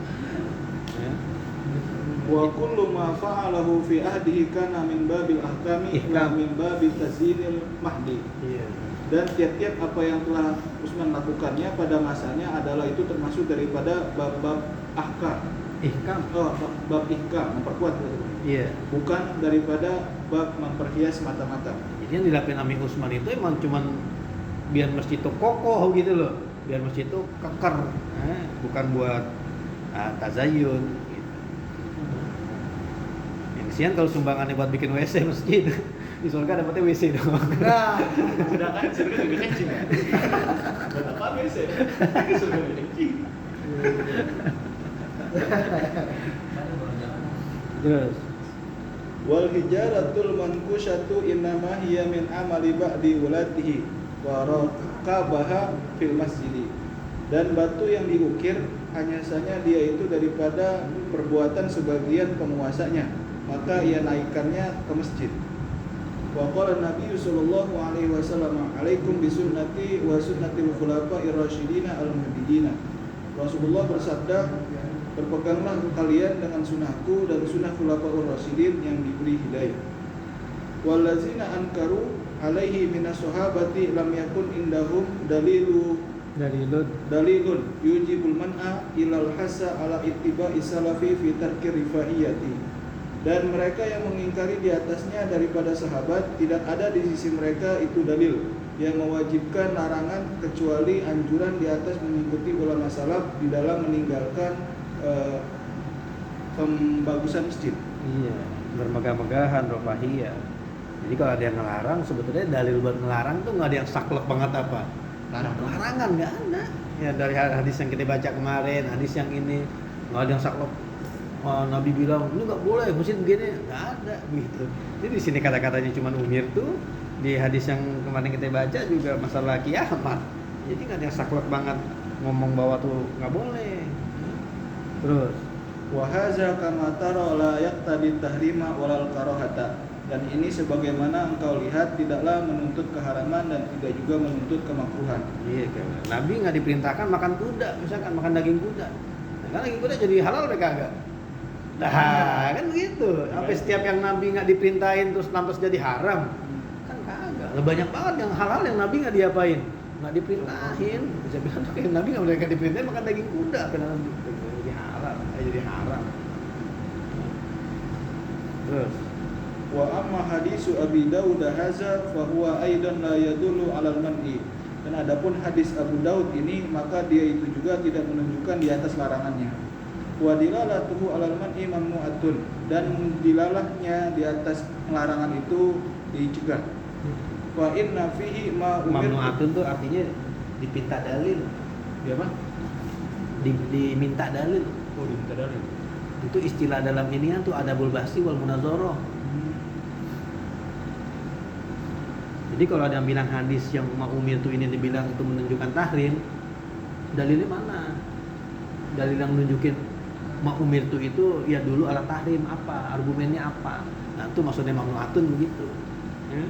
Ya. Wa kullu ma fa'alahu fi ahdihi kana min babil ahkami wa min babil tazyinil mahdi. Iya. Dan tiap-tiap apa yang telah Utsman lakukannya pada masanya adalah itu termasuk daripada bab-bab ahkam. Ihkam. Bab ihkam, memperkuat. Iya. Bukan daripada bab memperhias mata-mata. Jadi yang dilakuin Ami Utsman itu emang cuman biar masjid itu kokoh gitu loh, biar masjid itu keker, bukan buat tazayun. Gitu. Yang kesian kalau sumbangannya buat bikin WC masjid, di surga dapetnya WC dong. Nah, Sedangkan surga juga kencing ya. Buat apa biasa? Surga juga kencing. Terus Wal hijaratul mankusyatu innama hiya min amali ba'di ulatihi wa raqabaha fil masjid. Dan batu yang diukir hanya saja dia itu daripada perbuatan sebagian penguasanya, maka ia naikkannya ke masjid. Wa qala Nabi sallallahu alaihi wasallam, "Alaikum bi sunnati wa sunnatil khulafa'ir rasyidin al-mahdiyyin." Rasulullah bersabda, berpeganglah kalian dengan sunnahku dan sunnah khulafa'ur rasyidin yang diberi hidayah. Wallazina ankaru alaihi minas sahabati lam yakun indahum dalilun yujibul man'a ilal hasa ala ittiba'i salafi fi tarki rifahiyati. Dan mereka yang mengingkari di atasnya daripada sahabat, tidak ada di sisi mereka itu dalil yang mewajibkan larangan kecuali anjuran di atas mengikuti ulama salaf di dalam meninggalkan pembagusan masjid. iya, bermegah-megahan rofahiyah. Jadi kalau ada yang ngelarang, sebetulnya dalil buat ngelarang tuh nggak ada yang saklek banget apa. Larangan nggak ada. Ya dari hadis yang kita baca kemarin, hadis yang ini nggak ada yang saklek. Nabi bilang ini nggak boleh, masjid begini, nggak ada gitu. Jadi di sini kata-katanya cuma umir tuh, di hadis yang kemarin kita baca juga masalah kiamat. Jadi nggak ada yang saklek banget ngomong bahwa tuh nggak boleh. Terus Wa hadza kama tara la yaqtadi tahrima walal karahata. Dan ini sebagaimana engkau lihat tidaklah menuntut keharaman dan tidak juga menuntut kemakruhan. iya kan. Nabi nggak diperintahkan makan kuda, misalkan makan daging kuda. Nah, kan daging kuda jadi halal mereka kagak? Nah, kan begitu. Apa setiap yang Nabi nggak diperintahin terus lantas jadi haram? Kan kagak. Lah banyak banget yang halal yang Nabi nggak diapain, nggak diperintahin. Saya bilang tuh kayak Nabi nggak diperintahin makan daging kuda, kenapa jadi halal, jadi haram. Terus Wa amma hadisu Abi Dawud hadza fa huwa aidan la yadullu 'alal man'i. Dan adapun hadis Abu Daud ini maka dia itu juga tidak menunjukkan di atas larangannya. Wa dilalatuhu 'alal man'i mamnu'atun, dan dilalahnya di atas larangan itu dicegah. Wa inna fihi ma mamnu'atun tuh artinya dipinta dalil. Dia apa? Diminta dalil. Oh, diminta dalil. Itu istilah dalam inian tuh adabul bahsi wal munazarah. Jadi kalau ada yang bilang hadis yang ma'umir tuh ini dibilang itu menunjukkan tahrim, dalilnya mana? Dalil yang menunjukin ma'umir tuh itu ya dulu ala tahrim apa? Argumennya apa? Nah itu maksudnya mamnu'atun begitu. Ya.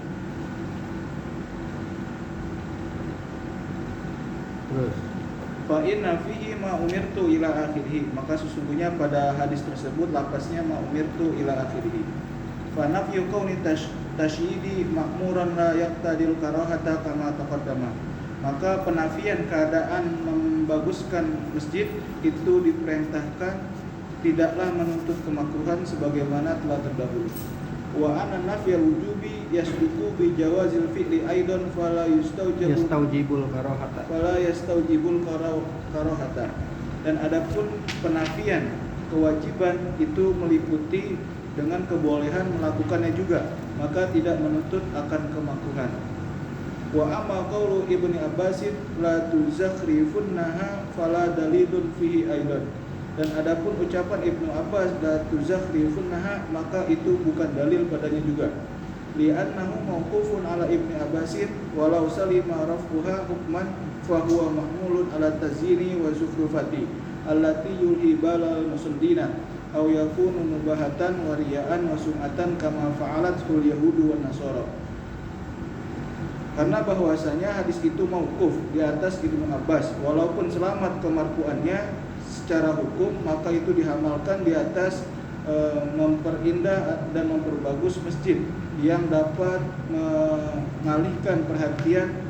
Terus fa inna fihi ma umirtu ila akhirih, maka sesungguhnya pada hadis tersebut lapasnya ma umirtu ila akhirih. Fa nafyu kauni tasyidi ma'muran la yaqtadil karahata kama taqaddama. Maka penafian keadaan membaguskan masjid itu diperintahkan tidaklah menuntut kemakruhan sebagaimana telah terdahulu. Wa anna nafyal wujubi yasduqu bi jawazil fi'li aidan fala yastaujibul karahata. Karahata. Dan adapun penafian kewajiban itu meliputi dengan kebolehan melakukannya juga, maka tidak menuntut akan kemakruhan. Wa amma qaulu Ibnu Abbasin la tuzakhrifunnaha fala dalilun fihi aidan. Dan adapun ucapan Ibnu Abbas la tuzakhrifunnaha, maka itu bukan dalil padanya juga. Li'annahu mauqufun ala Ibnu Abbasin walau salima raf'uha hukman fa huwa mahmulun ala tazyini wa zukhrufati allati yulhi balal muslimina aw yakunu mubahatan wa riya'an wa sum'atan kama fa'alat hul yahudu wan nasara. Karena bahwasanya hadis itu mauquf di atas Ibnu Abbas, walaupun selamat kemarfuannya secara hukum, maka itu dihamalkan di atas memperindah dan memperbagus masjid yang dapat mengalihkan perhatian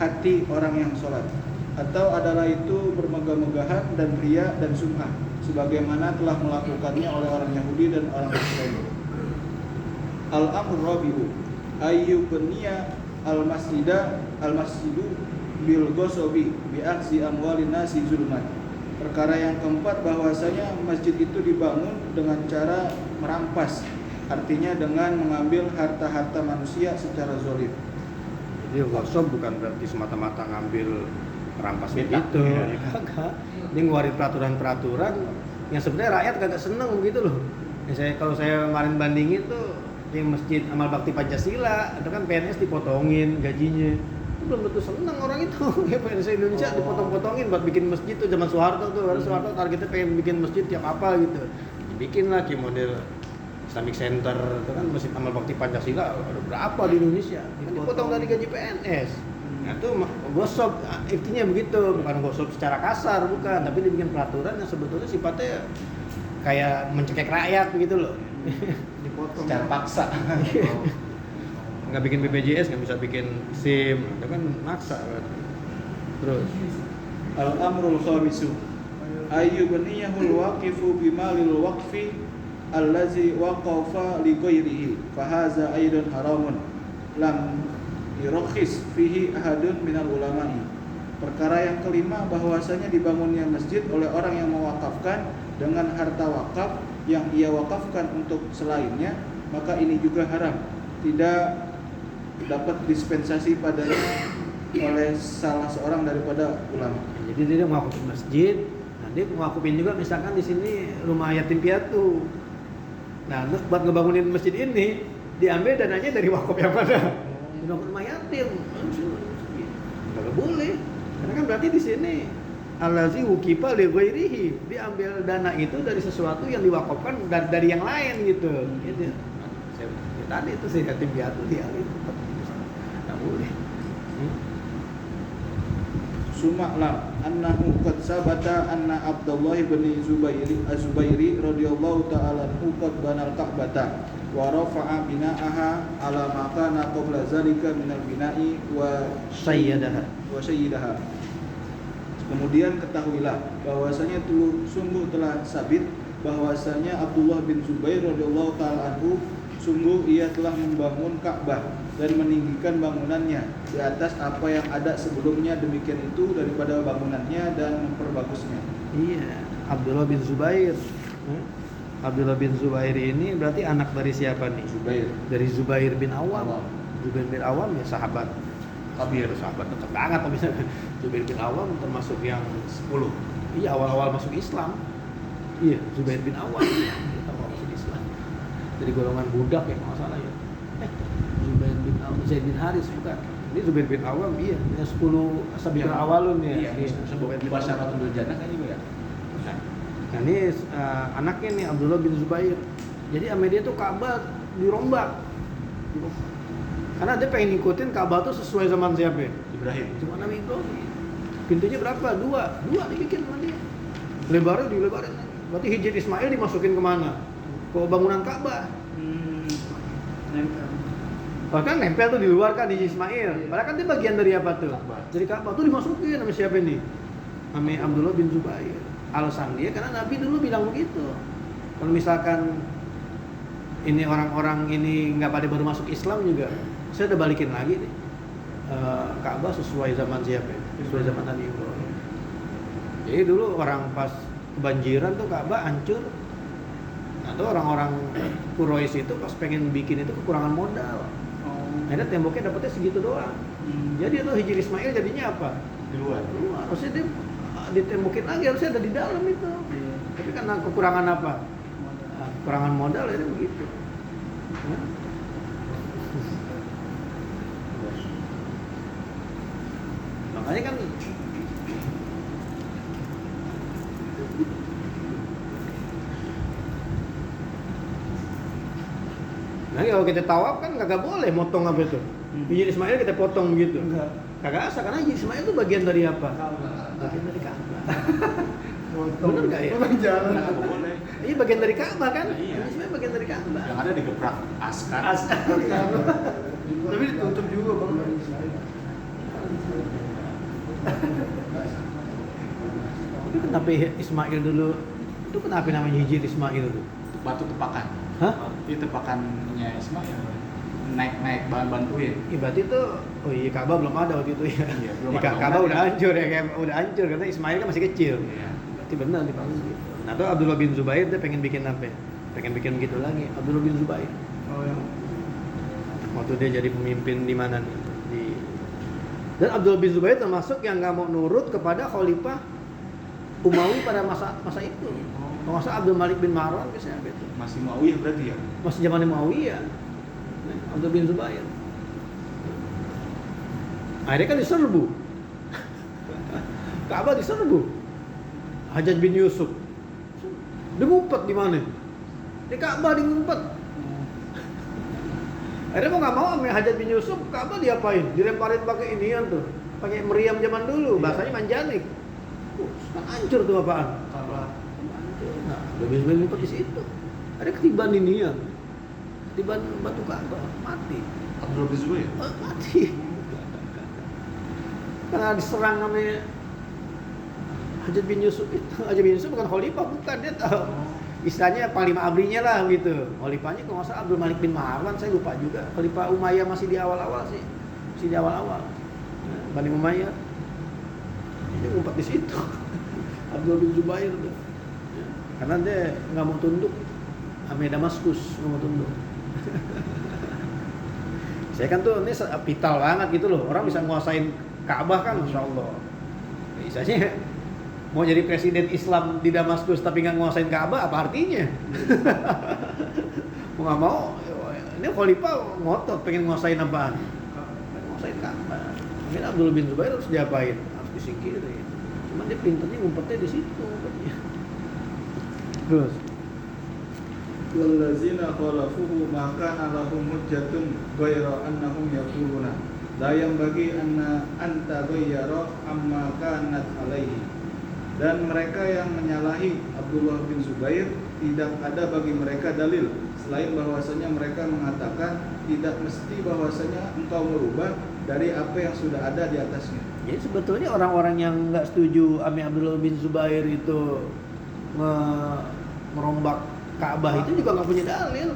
hati orang yang sholat, atau adalah itu bermegah-megahan dan riya dan sum'ah sebagaimana telah melakukannya oleh orang Yahudi dan orang Nasrani. Al-amru rabi'u ayyubniya al-masjidu bil ghasabi bi akhzi amwalin nasi zulman. Perkara yang keempat bahwasanya masjid itu dibangun dengan cara merampas, artinya dengan mengambil harta-harta manusia secara zalim. Jadi ghasab bukan berarti semata-mata ngambil merampas Beda. gitu. Ya, kagak. Dia ngeluarin peraturan-peraturan yang sebenarnya rakyat kagak seneng gitu loh. Ya, kalau saya kemarin bandingin tuh yang Masjid Amal Bakti Pancasila, itu kan PNS dipotongin gajinya. Itu belum tentu seneng orang itu. Ya PNS Indonesia dipotong-potongin buat bikin masjid tuh zaman Soeharto tuh. Karena Soeharto targetnya pengen bikin masjid tiap apa gitu. Dibikin lah kayak model Islamic Center, itu kan Masjid Amal Bakti Pancasila ada berapa di Indonesia? Kan dipotong dari gaji PNS. Nah itu gosok, intinya begitu, bukan gosok secara kasar, bukan, tapi dibikin peraturan yang sebetulnya sifatnya kayak mencekik rakyat begitu loh. Dipotong Secara paksa. Nggak bikin BPJS, nggak bisa bikin SIM, itu kan maksa kan. Terus Al-amrul khamisu ayyubniyahul waqifu bimalil waqfi allazi waqafa li ghairihi fa hadza aidan haramun lam yurakhis fihi ahadun minal ulama'i. Perkara yang kelima bahwasanya dibangunnya masjid oleh orang yang mewakafkan dengan harta wakaf yang ia wakafkan untuk selainnya, maka ini juga haram, tidak dapat dispensasi padanya oleh salah seorang daripada ulama. jadi dia mewakafin masjid, nah dia mewakafin juga misalkan di sini rumah yatim piatu. Nah buat ngebangunin masjid ini diambil dananya dari wakaf yang mana? Dibangun rumah yatim, nggak boleh, karena kan berarti di sini allazi wukifa li ghairihi, diambil dana itu dari sesuatu yang diwakafkan dari yang lain gitu. Gitu. Ya, tadi itu sih yatim piatu dia itu nggak boleh. suma'lam annahu qad sabata anna Abdullah bin Zubairi radhiyallahu ta'ala anhu qad banal Ka'bata wa rafa'a bina'aha ala ma kana qabla zalika minal bina'i wa sayyidaha. Kemudian ketahuilah bahwasanya sungguh telah sabit bahwasanya Abdullah bin Zubair radhiyallahu ta'ala anhu sungguh ia telah membangun Ka'bah dan meninggikan bangunannya di atas apa yang ada sebelumnya, demikian itu daripada bangunannya dan memperbagusnya. Iya, Abdullah bin Zubair. Abdullah bin Zubair ini berarti anak dari siapa nih? Zubair. Dari Zubair bin Awam. Zubair bin Awam ya sahabat kabir, sahabat dekat banget misalnya. Zubair bin Awam termasuk yang 10. Iya, awal-awal masuk Islam. Iya, Zubair bin Awam awal masuk Islam. Dari golongan budak ya kalau salah ya. Zubair bin Awam, Zaid bin Haris bukan. Ini Zubair bin Awam, iya, yang 10 sabiqul awalun ya. Iya, sebab Mubasyaratul bil Jannah kan juga ya. Nah ini anaknya nih Abdullah bin Zubair. Jadi sama dia tuh Ka'bah dirombak. Karena dia pengen ngikutin Ka'bah tuh sesuai zaman siapa? Ibrahim. Cuma Nabi Ibrahim. Pintunya berapa? Dua dibikin sama dia. Lebarnya dilebarin. Berarti Hijr Ismail dimasukin kemana? Ke bangunan Ka'bah. Nempel. Bahkan nempel tuh di luar kan Hijr Ismail. Padahal kan dia bagian dari apa tuh? Dari Ka'bah tuh dimasukin sama siapa nih? Sama Abdullah bin Zubair. Alasan dia karena Nabi dulu bilang begitu. Kalau misalkan ini orang-orang ini nggak pada baru masuk Islam juga, saya udah balikin lagi nih Ka'bah sesuai zaman siapa? Sesuai zaman Nabi Ibrahim. Jadi dulu orang pas kebanjiran tuh Ka'bah hancur. Atau orang-orang Quraisy itu pas pengen bikin itu kekurangan modal. Akhirnya temboknya dapetnya segitu doang. Jadi itu Hijr Ismail jadinya apa? Di luar. Harusnya dia ditembokin lagi, harusnya ada di dalam itu. Tapi karena kekurangan apa? Kekurangan modal itu begitu. Makanya kan nah kalau kita tawaf kan kagak boleh motong apa itu. Hijr Ismail kita potong begitu. Kagak asa karena Hijr Ismail itu bagian dari apa? Bagian dari Ka'bah. Bener nggak ya? Jalan. Nggak boleh. Iya bagian dari Ka'bah kan? Iya. Hijr Ismail bagian dari Ka'bah. Yang ada digeprak askar. Tapi ditutup juga bang. Tapi kenapa Ismail dulu? Itu kenapa namanya Hijr Ismail itu? Batu tepakan. Hah? Itu tepakannya Ismail. Naik bantuin. Berarti itu, oh iya Ka'bah belum ada waktu itu ya. Iya, belum Ya, ada Ka'bah bangunan udah ya. hancur ya, kayak udah hancur karena Ismail kan masih kecil. Iya. Berarti benar dibangun gitu. Nah, tuh Abdullah bin Zubair dia pengen bikin apa? Pengen bikin begitu lagi. Abdullah bin Zubair. Oh ya. Waktu dia jadi pemimpin di mana nih? Dan Abdullah bin Zubair termasuk yang nggak mau nurut kepada Khalifah Umawi pada masa itu. Kalau nggak salah Abdul Malik bin Marwan biasanya itu. Masih Muawiyah berarti ya? Masih zaman Muawiyah. Abdul bin Zubair. Akhirnya kan diserbu. Ka'bah diserbu. Hajjaj bin Yusuf. Dia ngumpet di mana? Di Ka'bah dia ngumpet. Akhirnya mau nggak mau sama Hajjaj bin Yusuf, Ka'bah diapain? Dilemparin pakai inian tuh, pakai meriam zaman dulu, bahasanya manjanik. Kan hancur tuh apaan? Ka'bah. Hancur. Nah, lebih ngumpet di situ. Ada ketiban inian, ketiban batu Ka'bah, mati. Abdullah bin Zubair. Mati. Karena diserang sama Hajjaj bin Yusuf itu. Hajjaj bin Yusuf bukan khalifah, bukan, dia tahu. Istilahnya panglima abrinya lah gitu. Khalifahnya kalau nggak salah Abdul Malik bin Marwan, saya lupa juga. Khalifah Umayyah masih di awal-awal sih. Masih di awal-awal. Bani Umayyah. Dia ngumpet di situ. Abdul bin Zubair tuh. Karena dia nggak mau tunduk sama Damaskus, nggak mau tunduk. Saya kan tuh ini vital banget gitu loh. Orang bisa nguasain Ka'bah kan, Masya Allah. Misalnya mau jadi presiden Islam di Damaskus tapi nggak nguasain Ka'bah, apa artinya? Mau nggak mau, ini Khalifah ngotot pengen nguasain apaan? Pengen nguasain Ka'bah. Mungkin Abdullah bin Zubair harus diapain? Harus disingkirin. Cuman dia pinternya ngumpetnya di situ. Terus. Wallazina khalafuhu ma kana lahum hujjatun ghaira annahum yaquluna. la yanbaghi anna anta ghayyara amma kanat alaihi. Dan mereka yang menyalahi Abdullah bin Zubair, tidak ada bagi mereka dalil selain bahwasanya mereka mengatakan tidak mesti bahwasanya engkau merubah dari apa yang sudah ada di atasnya. Jadi sebetulnya orang-orang yang nggak setuju Ami Abdullah bin Zubair itu merombak Ka'bah itu juga nggak punya dalil,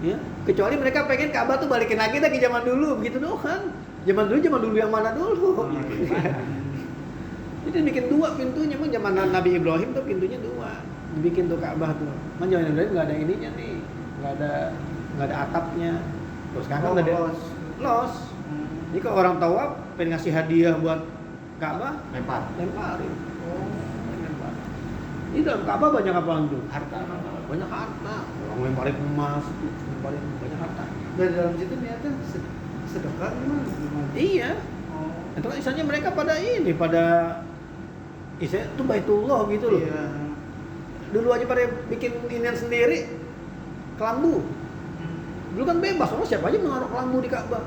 ya. Kecuali mereka pengen Ka'bah tuh balikin lagi dah ke zaman dulu, begitu doang. Zaman dulu yang mana dulu? Jadi bikin dua pintunya, emang zaman Nabi Ibrahim tuh pintunya dua, dibikin tuh Ka'bah tuh. Emang zaman Ibrahim nggak ada ininya nih, nggak ada atapnya. Terus sekarang kan ada los. Jadi kalau orang tawaf pengen ngasih hadiah buat Ka'bah, lemparin. Lempar. Ini dalam Ka'bah banyak apa tuh? Harta. Banyak harta. Orang lemparin emas, lemparin banyak harta. Dan dalam situ niatnya sedekah gimana? Iya. Oh. Itu kan misalnya mereka pada itu Baitullah gitu loh. Iya. Dulu aja pada bikin inian sendiri, kelambu. Dulu kan bebas, orang siapa aja menaruh kelambu di Ka'bah.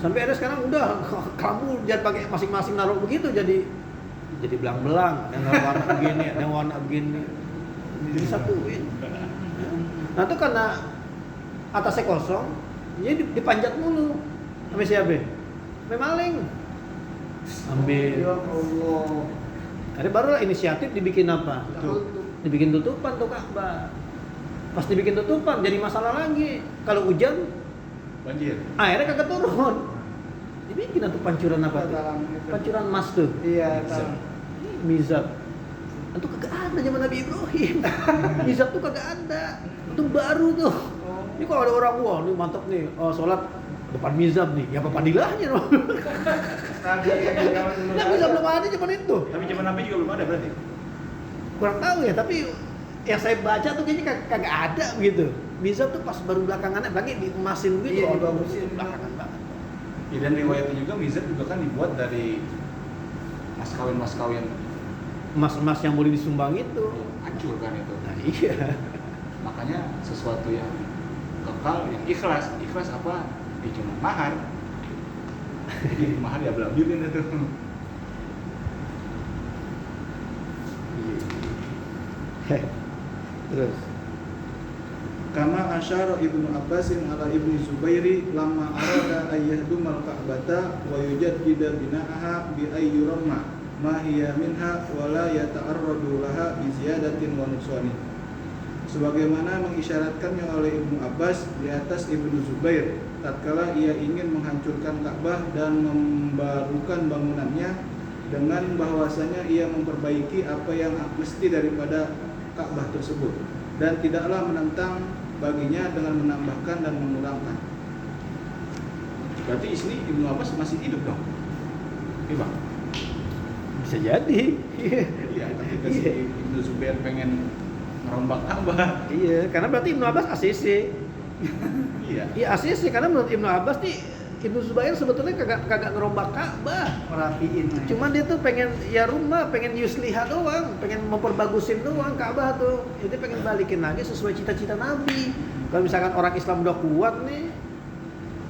Sampai ada sekarang udah kelambu jangan pakai masing-masing naruh begitu, jadi belang-belang, yang warna begini, yang warna begini. Disatuin. Nah itu karena atasnya kosong, jadi dipanjat mulu. Sama siapa? Sama maling. Ambil. Ya Allah. Ada barulah inisiatif dibikin apa? Dibikin tutupan tuh Ka'bah. Pas dibikin tutupan jadi masalah lagi. Kalau hujan Banjir. airnya kagak turun. Dibikin tuh pancuran apa tuh? Pancuran emas tuh. Iya, tahu. Mizab. Itu kagak ada zaman Nabi Ibrahim. Mizab tuh kagak ada. Itu baru tuh. Ini kalau ada orang wah nih mantap nih, sholat depan mizab nih, ya apa padilahnya dong. Nah, mizab belum ada zaman itu. Tapi zaman Nabi juga belum ada berarti. Kurang tahu ya, tapi yang saya baca tuh kayaknya kagak ada gitu. Mizab tuh pas baru belakangan, lagi diemasin gitu, Iya, dibagusin belakangan banget. Ya, dan riwayatnya juga mizab juga kan dibuat dari mas kawin Emas-emas yang boleh disumbang itu. hancur kan itu. Nah iya. Makanya sesuatu yang kekal, yang ikhlas apa? Ya cuma mahar. Jadi mahar ya belabilin itu. Terus Kama asyara Ibnu Abbasin ala Ibni Zubairi lama arada ayyahdumal Ka'bata wa yujaddida bina'aha bi ayyuramma ma hiya minha wa la yata'arradu laha bi ziyadatin wa nuqsanin. Sebagaimana mengisyaratkannya oleh Ibnu Abbas di atas Ibnu Zubair tatkala ia ingin menghancurkan Ka'bah dan membarukan bangunannya dengan bahwasanya ia memperbaiki apa yang mesti daripada Ka'bah tersebut dan tidaklah menentang baginya dengan menambahkan dan mengurangkan. Berarti di sini Ibnu Abbas masih hidup dong? Iya Bang? bisa jadi. Iya, ketika si Ibnu Zubair pengen ngerombak Ka'bah. Iya, karena berarti Ibnu Abbas ACC. Iya. Iya ACC karena menurut Ibnu Abbas nih Ibnu Zubair sebetulnya kagak ngerombak Ka'bah. Merapiin. Cuman dia tuh pengen ya rumah, pengen yusliha doang, pengen memperbagusin doang Ka'bah tuh. Jadi pengen balikin lagi sesuai cita-cita Nabi. Kalau misalkan orang Islam udah kuat nih,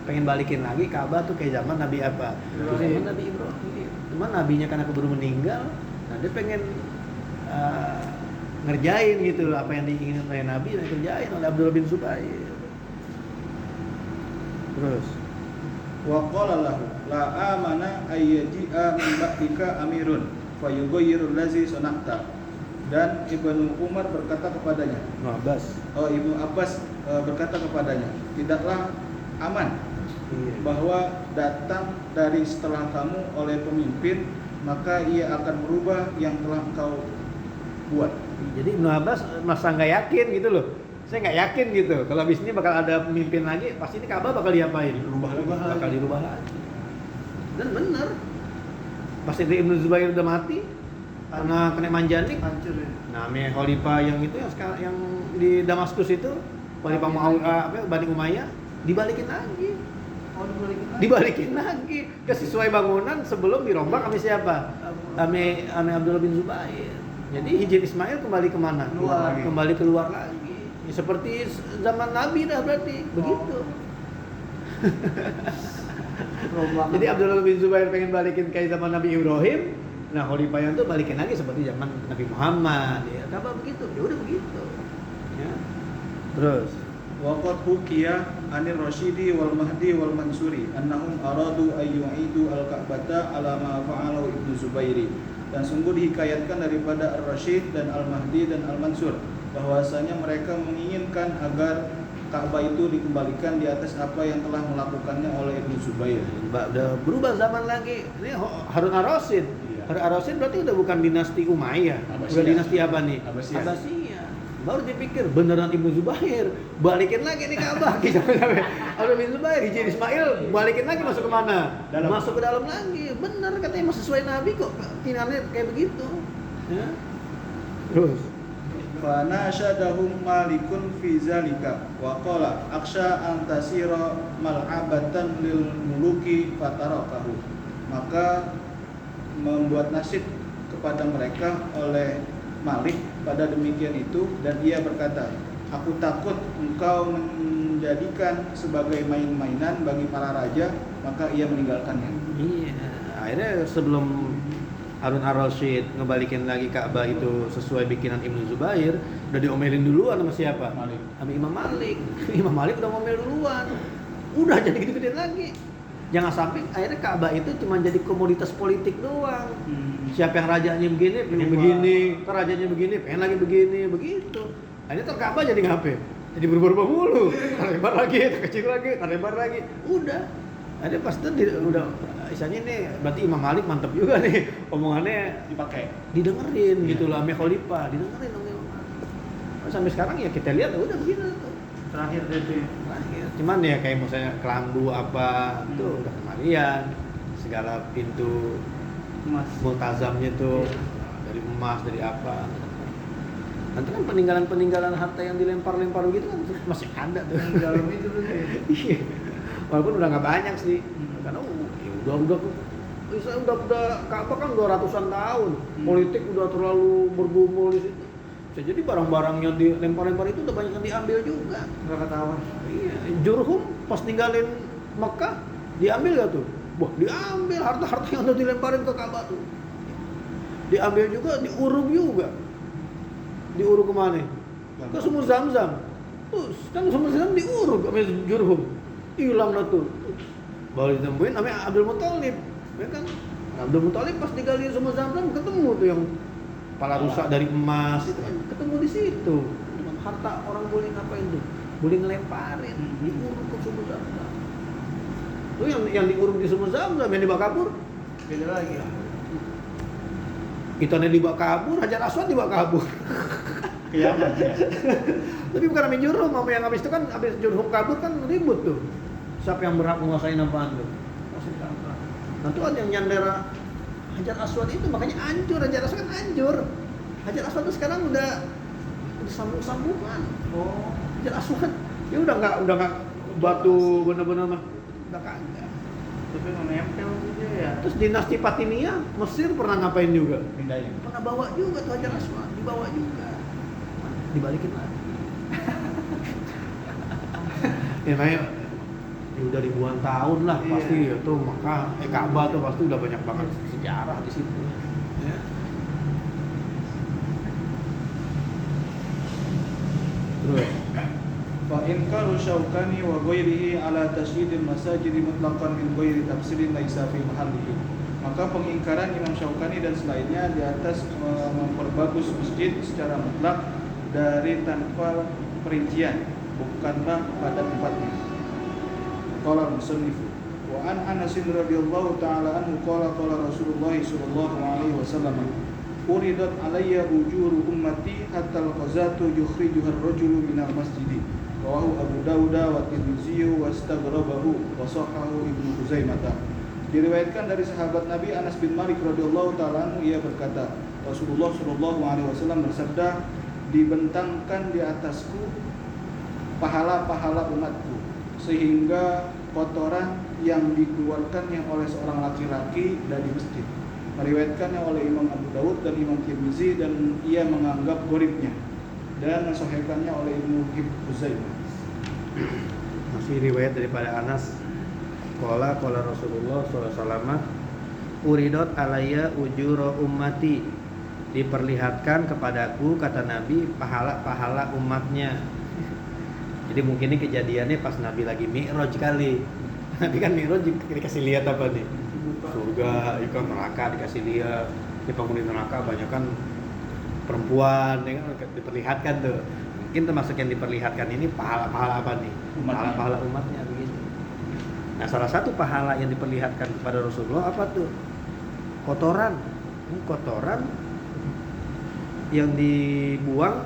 pengen balikin lagi Ka'bah tuh kayak zaman Nabi apa? Zaman Nabi Ibrahim. Cuman nabinya karena keburu meninggal, nah dia pengen ngerjain gitu apa yang diinginkan oleh Nabi dan kerjain oleh Abdullah bin Zubair. Terus Wa qala lahu la amana ayyaji'a min ba'dika amirun fayughayyirul ladzi sana'ta. Dan Ibnu Umar berkata kepadanya, Ibnu Abbas berkata kepadanya, tidaklah aman bahwa datang dari setelah kamu oleh pemimpin maka ia akan merubah yang telah engkau buat. Jadi Ibnu Abbas masa nggak yakin gitu loh. Saya nggak yakin gitu. Kalau habis ini bakal ada pemimpin lagi, pasti ini Ka'bah bakal diapain? Bakal dirubah lagi. Dan benar. Pasti Ibnu Zubair udah mati karena kena manjanik. Hancur ya. Namanya Khalifah yang itu yang sekarang yang di Damaskus itu, Khalifah Bani Umayyah dibalikin lagi. Oh, Dibalikin lagi ke sesuai bangunan sebelum dirombak sama siapa? Sama Abdullah bin Zubair. Jadi Hijr Ismail kembali kemana? Kembali keluar lagi. Ya, seperti zaman Nabi dah berarti begitu. Rombongan. Jadi Abdullah bin Zubair pengen balikin kayak zaman Nabi Ibrahim. Nah, Khalifah yang tuh balikin lagi seperti zaman Nabi Muhammad. Ya, Ka'bah begitu. Ya udah begitu. Ya. Terus Waqad hukiya anir Rasyidi wal Mahdi wal Mansuri annahum aradu ay yu'idu al-Ka'bata ala ma fa'alahu Ibnu Zubairi. Dan sungguh dihikayatkan daripada Ar-Rasyid dan Al-Mahdi dan Al-Mansur bahwasanya mereka menginginkan agar Ka'bah itu dikembalikan di atas apa yang telah melakukannya oleh Ibnu Zubair. udah berubah zaman lagi. Ini Harun ar-Rasyid. Iya. Harun ar-Rasyid berarti udah bukan dinasti Umayyah. Abbasiyah. Udah dinasti apa nih? Abbasiyah. Abbasiyah. Baru dipikir beneran Ibnu Zubair balikin lagi nih Ka'bah. Harun bin Zubair, Hijri Ismail balikin lagi masuk ke mana? Dalam. Masuk ke dalam lagi. Bener katanya masih sesuai Nabi kok. Tinannya kayak begitu. Ya. Terus Fa nasyadahum Malikun fi zalika wa qala aksha an tasira mal'abatan lil muluki fatarakahu. Maka membuat nasyid kepada mereka oleh Malik pada demikian itu, dan ia berkata, aku takut engkau menjadikan sebagai main-mainan bagi para raja, maka ia meninggalkannya. iya, akhirnya sebelum Harun ar-Rasyid ngebalikin lagi Ka'bah itu sesuai bikinan Ibnu Zubair, udah diomelin duluan sama siapa? Malik. Sama Imam Malik. Imam Malik udah ngomel duluan. Udah jadi gitu-gituin lagi. Jangan sampai akhirnya Ka'bah itu cuma jadi komoditas politik doang. Siapa yang rajanya begini, pengen begini, ntar rajanya begini, pengen lagi begini, begitu. Akhirnya ntar Ka'bah jadi ngapain? Jadi berubah-ubah mulu. Lebar lagi, kecil lagi, lebar lagi. Udah. Akhirnya pas itu udah istilahnya nih, berarti Imam Malik mantep juga nih. Omongannya Dipakai. didengerin Iya. gitu lah, sama Khalifah, didengerin sama Imam Malik. Nah, sampai sekarang ya kita lihat udah begini tuh. Terakhir deh tuh. Terakhir. Cuman ya kayak misalnya kelambu apa tuh udah kemarian. Segala pintu Mas. multazamnya tuh dari emas, dari apa. Nanti kan peninggalan-peninggalan harta yang dilempar-lempar gitu kan masih ada tuh. Yang di dalam itu tuh. Iya. Walaupun udah nggak banyak sih. Karena ya udah Ka'bah kan 200-an tahun. Politik udah terlalu bergumul di situ. Bisa jadi barang-barang yang dilempar-lempar itu udah banyak yang diambil juga. Nggak ketahuan. Iya, Jurhum pas ninggalin Mekah diambil gak tuh? Wah, diambil harta-harta yang udah dilemparin ke Ka'bah tuh. Diambil juga, diuruk juga. Diuruk kemana? Ke Sumur Zamzam. Terus kan Sumur Zamzam diuruk sama Jurhum. Hilang dah tuh. Baru ditemuin namanya Abdul Muthalib. Ya kan? Abdul Muthalib pas digali Sumur Zamzam ketemu tuh yang kepala rusak dari emas itu kan ketemu di situ. Harta orang boleh ngapain tuh? Boleh ngelemparin, diuruk ke Sumur Zamzam. Tuh yang diuruk di Sumur Zamzam yang dibawa kabur. Beda lagi. Kita nih dibawa kabur, Hajar Aswad dibawa kabur. Kiamat ya. Tapi bukan sama Jurhum, sama yang habis itu kan habis Jurhum kabur kan ribut tuh. Siapa yang berhak menguasai apaan tuh? Nah tuh ada yang nyandera Hajar Aswad itu, makanya hancur. Hajar Aswad kan hancur. Hajar Aswad tuh sekarang udah sambung-sambungan. Oh. Hajar Aswad ya udah nggak batu bener-bener mah udah kagak. Tapi menempel gitu ya. Terus dinasti Fatimiyah Mesir pernah ngapain juga? Pindahin. Pernah bawa juga tuh Hajar Aswad, dibawa juga. Dibalikin lagi. Ya namanya ya udah ribuan tahun lah Iya. pasti itu Mekah, Ka'bah tuh pasti udah banyak banget sejarah di situ. Ya. Terus Fa inkaru Syaukani wa ghairihi ala tasydidil masajid mutlaqan min ghairi tafsirin laisa fi mahallihi. Maka pengingkaran Imam Syaukani dan selainnya di atas memperbagus masjid secara mutlak dari tanpa perincian, bukanlah pada tempatnya. Qala al-musannif wa an Anas radhiyallahu ta'ala anhu qala Rasulullah sallallahu alaihi wasallam uridat alayya ujuru ummati hatta al-qazatu yukhrijuha ar-rajulu minal masjidi. Rawahu Abu Dawud wa Tirmidzi wa istaghrabahu wa sahahahu Ibnu Khuzaimah. Diriwayatkan dari sahabat Nabi Anas bin Malik radhiyallahu ta'ala anhu, ia berkata, Rasulullah sallallahu alaihi wasallam bersabda, dibentangkan di atasku pahala-pahala umatku, sehingga kotoran yang dikeluarkannya oleh seorang laki-laki dari masjid. Meriwayatkannya oleh Imam Abu Dawud dan Imam Tirmizi, dan ia menganggap gharibnya, dan mensahihkannya oleh Ibnu Khuzaimah. masih riwayat daripada Anas Qala Rasulullah sallallahu alaihi wasallam, uridot alayya ujura ummati, diperlihatkan kepadaku, kata Nabi, pahala-pahala umatnya. Jadi mungkin ini kejadiannya pas Nabi lagi Mi'raj kali. Nabi kan Mi'raj dikasih lihat apa nih? Surga, ikan neraka dikasih lihat. Di penghuni neraka banyak kan perempuan, ya kan diperlihatkan tuh. Mungkin termasuk yang diperlihatkan ini pahala-pahala apa nih? Pahala-pahala umatnya begitu. Nah, salah satu pahala yang diperlihatkan kepada Rasulullah apa tuh? Kotoran. Ini kotoran yang dibuang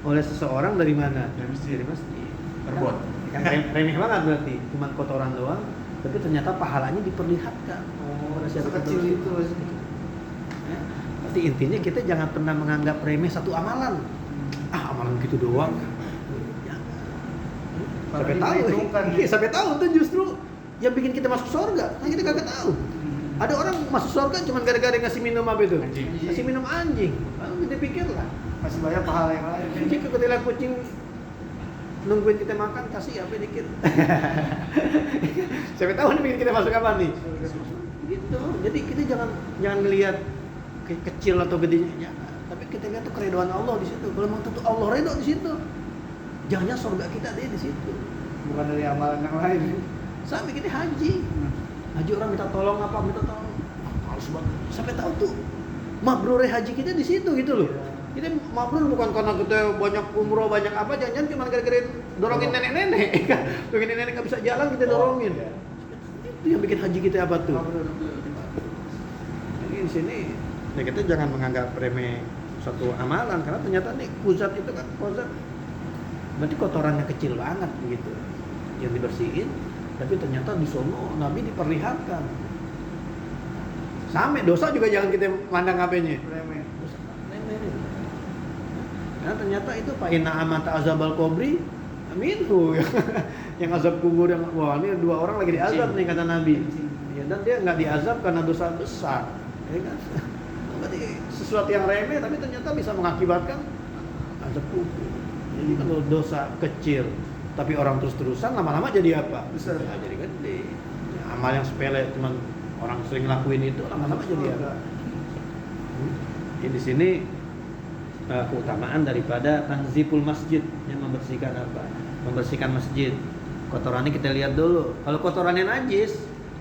oleh seseorang dari mana? Dari masjid. Terbot. Kan remeh banget berarti, cuma kotoran doang, tapi ternyata pahalanya diperlihatkan. Sekecil itu. Ya. Berarti intinya kita jangan pernah menganggap remeh satu amalan. Amalan gitu doang. Sampai tahu, sampai tahu tuh justru yang bikin kita masuk surga. Nah, kita kagak tahu. Ada orang masuk surga cuma gara-gara ngasih minum apa itu? Ngasih minum anjing. Lalu kita pikirlah Masih banyak pahala yang lain. Jika ketika kucing nungguin kita makan, kasih apa dikit. Siapa tahu nih bikin kita masuk apa nih? Gitu. Jadi kita jangan ngelihat kecil atau gedenya, tapi kita lihat tuh keridhaan Allah di situ. Kalau memang tentu Allah ridho di situ, jangan surga kita deh di situ. Bukan dari amalan yang lain. Sampai kita haji orang minta tolong apa, harus banget. Sampai tahu tuh mabrur haji kita di situ gitu loh. Kita mabrur bukan karena kita banyak umroh, banyak apa, jangan cuma gara-gara dorongin nenek-nenek. Pengen nenek nggak bisa jalan kita dorongin. Itu yang bikin haji kita apa tuh? Jadi di sini ya kita jangan menganggap remeh suatu amalan, karena ternyata nih kuzat itu kan berarti kotorannya kecil banget begitu yang dibersihin, tapi ternyata di sono Nabi diperlihatkan. Sampai dosa juga jangan kita mandang apanya. Remeh. Karena ternyata itu Pak Inna amata azabal kubri minhu. Yang azab kubur yang wah ini dua orang lagi diazab nih kata Nabi. Ya, dan dia nggak diazab karena dosa besar. Ya kan? Berarti sesuatu yang remeh tapi ternyata bisa mengakibatkan azab kubur. Jadi kalau dosa kecil tapi orang terus-terusan lama-lama jadi apa? Besar. Ya, jadi gede. Ya, amal yang sepele cuman orang sering lakuin itu lama-lama jadi apa? Jadi di sini keutamaan daripada tanziful masjid, yang membersihkan apa? Membersihkan masjid. Kotorannya kita lihat dulu. Kalau kotorannya najis,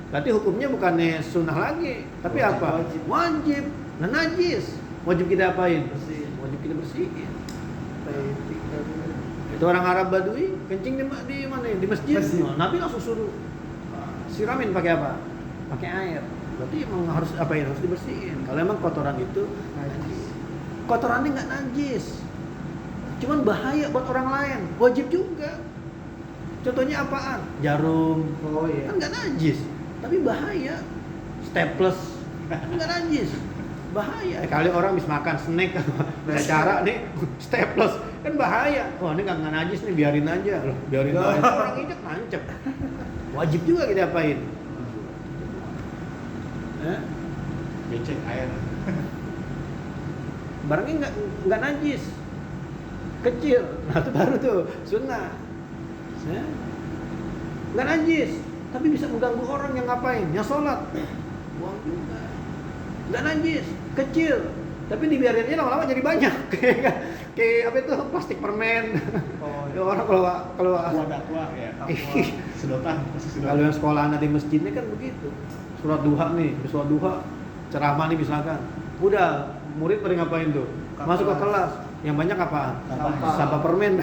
berarti hukumnya bukannya sunnah lagi, tapi wajib, apa? Wajib. Nah, najis. Wajib kita apain? Wajib kita bersihin. Itu orang Arab Badui kencing di mana? Di masjid. Oh, Nabi langsung suruh siramin pakai apa? Pakai air. Berarti emang harus apa ya? Harus dibersihin. Kalau emang kotoran itu najis. Kotorannya nggak najis, cuman bahaya buat orang lain. Wajib juga. Contohnya apaan? Jarum. Oh iya. Kan nggak najis, tapi bahaya. Staples nggak najis, bahaya. Kali orang habis makan snack, ada cara nih staples kan bahaya. Oh ini nggak najis nih, biarin aja. Loh, biarin aja. Orang injek nancep. Wajib juga kita apain? Becek air. Barangnya nggak najis, kecil. Nah itu baru tuh sunnah. Nggak najis, tapi bisa mengganggu orang yang ngapain? Yang sholat. Buang juga. Nggak najis, kecil, tapi dibiarinnya lama-lama jadi banyak. Kayak apa itu plastik permen. Oh, ya. Orang kalau aqua ya. Sedotan. Kalau yang sekolah anak di masjidnya kan begitu. Sholat duha nih, sholat duha, ceramah nih misalkan. Udah murid pada ngapain tuh? Masuk ke kelas. Yang banyak apaan? Sampah permen.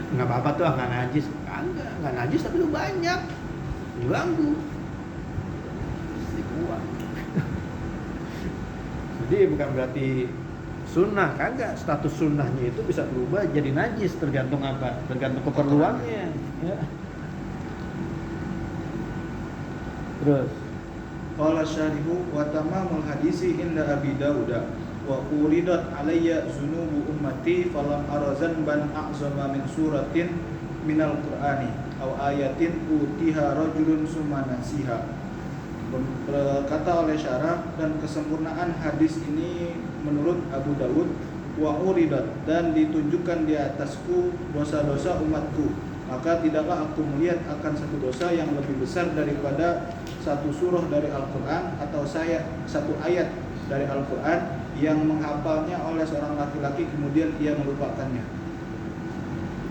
Nggak apa-apa tuh, nggak najis. Nggak najis tapi lu banyak. Mengganggu. Dibuang. Jadi bukan berarti sunnah, kagak. Status sunnahnya itu bisa berubah jadi najis tergantung apa? Tergantung keperluannya. Ya. Terus Qala syarihu wa tamamul hadisi inda Abi Dawud wa uridat alayya zunubu ummati falam ara zanban a'zama min suratin minal qur'ani aw ayatin utiha rajulun sumanasiha. Berkata oleh syarah, dan kesempurnaan hadis ini menurut Abu Dawud, wa uridat, dan ditunjukkan di atasku dosa-dosa umatku, maka tidaklah aku melihat akan satu dosa yang lebih besar daripada satu surah dari Al-Quran atau satu ayat dari Al-Quran yang menghafalnya oleh seorang laki-laki kemudian ia melupakannya.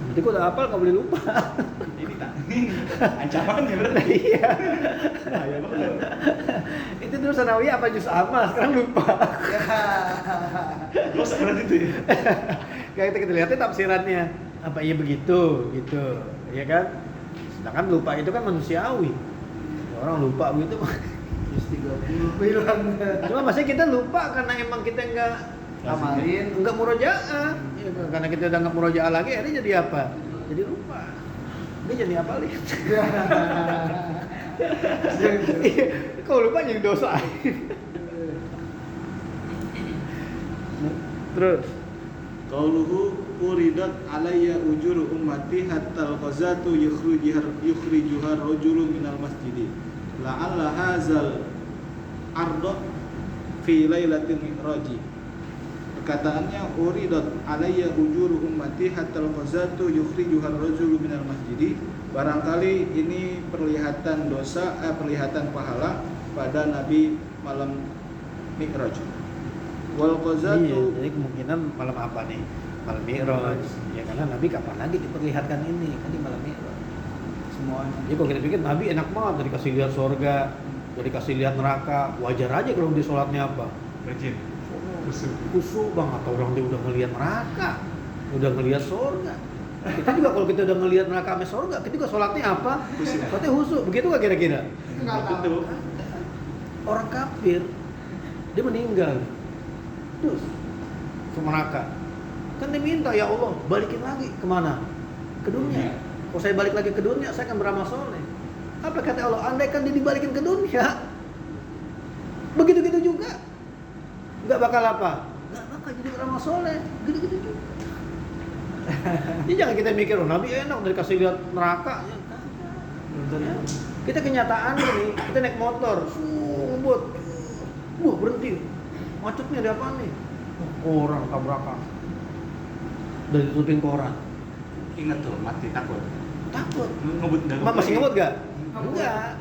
Jadi kok udah hafal nggak boleh lupa. Ini tak ancamannya berarti. Iya. Bahaya banget. Itu dulu Sanawi apa juz amma, sekarang lupa. Dosa berarti itu ya. Kayak kita lihatnya tafsirannya. Apa iya begitu, gitu, ya kan? Sedangkan lupa itu kan manusiawi. Orang lupa begitu mah. Juz 30 bilang. Cuma maksudnya kita lupa karena emang kita nggak Amalin. nggak murojaah. Ya, karena kita udah nggak murojaah lagi, akhirnya jadi apa? Jadi lupa. Dia jadi apa nih? Kalau lupa jadi dosa. Terus Qauluhu uridat alayya ujuru ummati hatta al-qazatu yukhrijuha rajulu minal masjidi la'alla hazal ardo fi lailatin mi'raji. Perkataannya uridat alayya ujuru ummati hatta al-qazatu yukhrijuha rajulu minal masjidi, barangkali ini perlihatan dosa, perlihatan pahala pada Nabi malam Mi'raj. Wal qazatu, iya, jadi kemungkinan malam apa nih? Malam Mi'raj. Ya karena Nabi kapan lagi diperlihatkan ini? Kan di malam Mi'raj. Semuanya. Jadi kalau kita pikir Nabi enak banget, dari kasih lihat surga, dari kasih lihat neraka, wajar aja kalau dia sholatnya apa? Rajin. Khusyuk bang, atau orang dia udah ngelihat neraka, udah ngelihat surga. Kita juga kalau kita udah ngelihat neraka sama surga, kita juga sholatnya apa? Sholatnya khusyuk, begitu nggak kira-kira? Enggak tahu. Orang kafir, dia meninggal, terus ke neraka. Kan dia minta, ya Allah, balikin lagi kemana? Ke dunia. Kalau saya balik lagi ke dunia, saya akan beramal soleh. Apa kata Allah? Andai kan dia dibalikin ke dunia, begitu-gitu juga. Nggak bakal apa? Nggak bakal jadi beramal soleh. Gitu-gitu juga. Jadi jangan kita mikir, oh Nabi enak dari kasih lihat neraka. Ya. Kita kenyataan nih, kita naik motor, subut, berhenti. Macetnya ada apa nih? Orang tabrakan. Udah ditutupin koran. Ingat tuh, mati takut. Takut. Ngebut enggak? Masih ngebut gak? Enggak.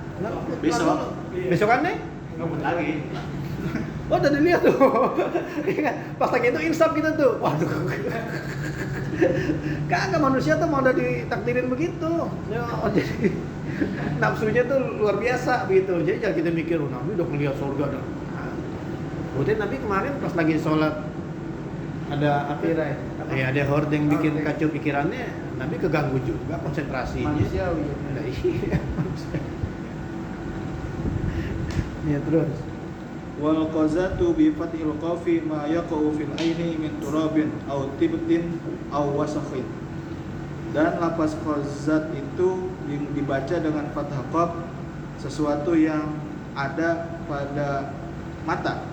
Besok. Besokannya? Ngebut lagi. Oh, udah dilihat tuh. Pas lagi itu insaf kita tuh. Waduh. Kagak, manusia tuh mau udah ditakdirin begitu. Ya, jadi nafsunya tuh luar biasa begitu. Jadi jangan kita mikir, oh Nabi udah ngeliat surga dah. Kemudian Nabi kemarin pas lagi sholat ada apa? Ya, ada hordeng bikin kacau pikirannya. Nabi keganggu juga konsentrasinya. Manusiawi. Nah, iya. Ya terus. wal qazatu bi fathil qafi ma yaqau fil aini min turabin aw tibtin aw wasakhin. Dan lafaz qazat itu dibaca dengan fathah qaf, sesuatu yang ada pada mata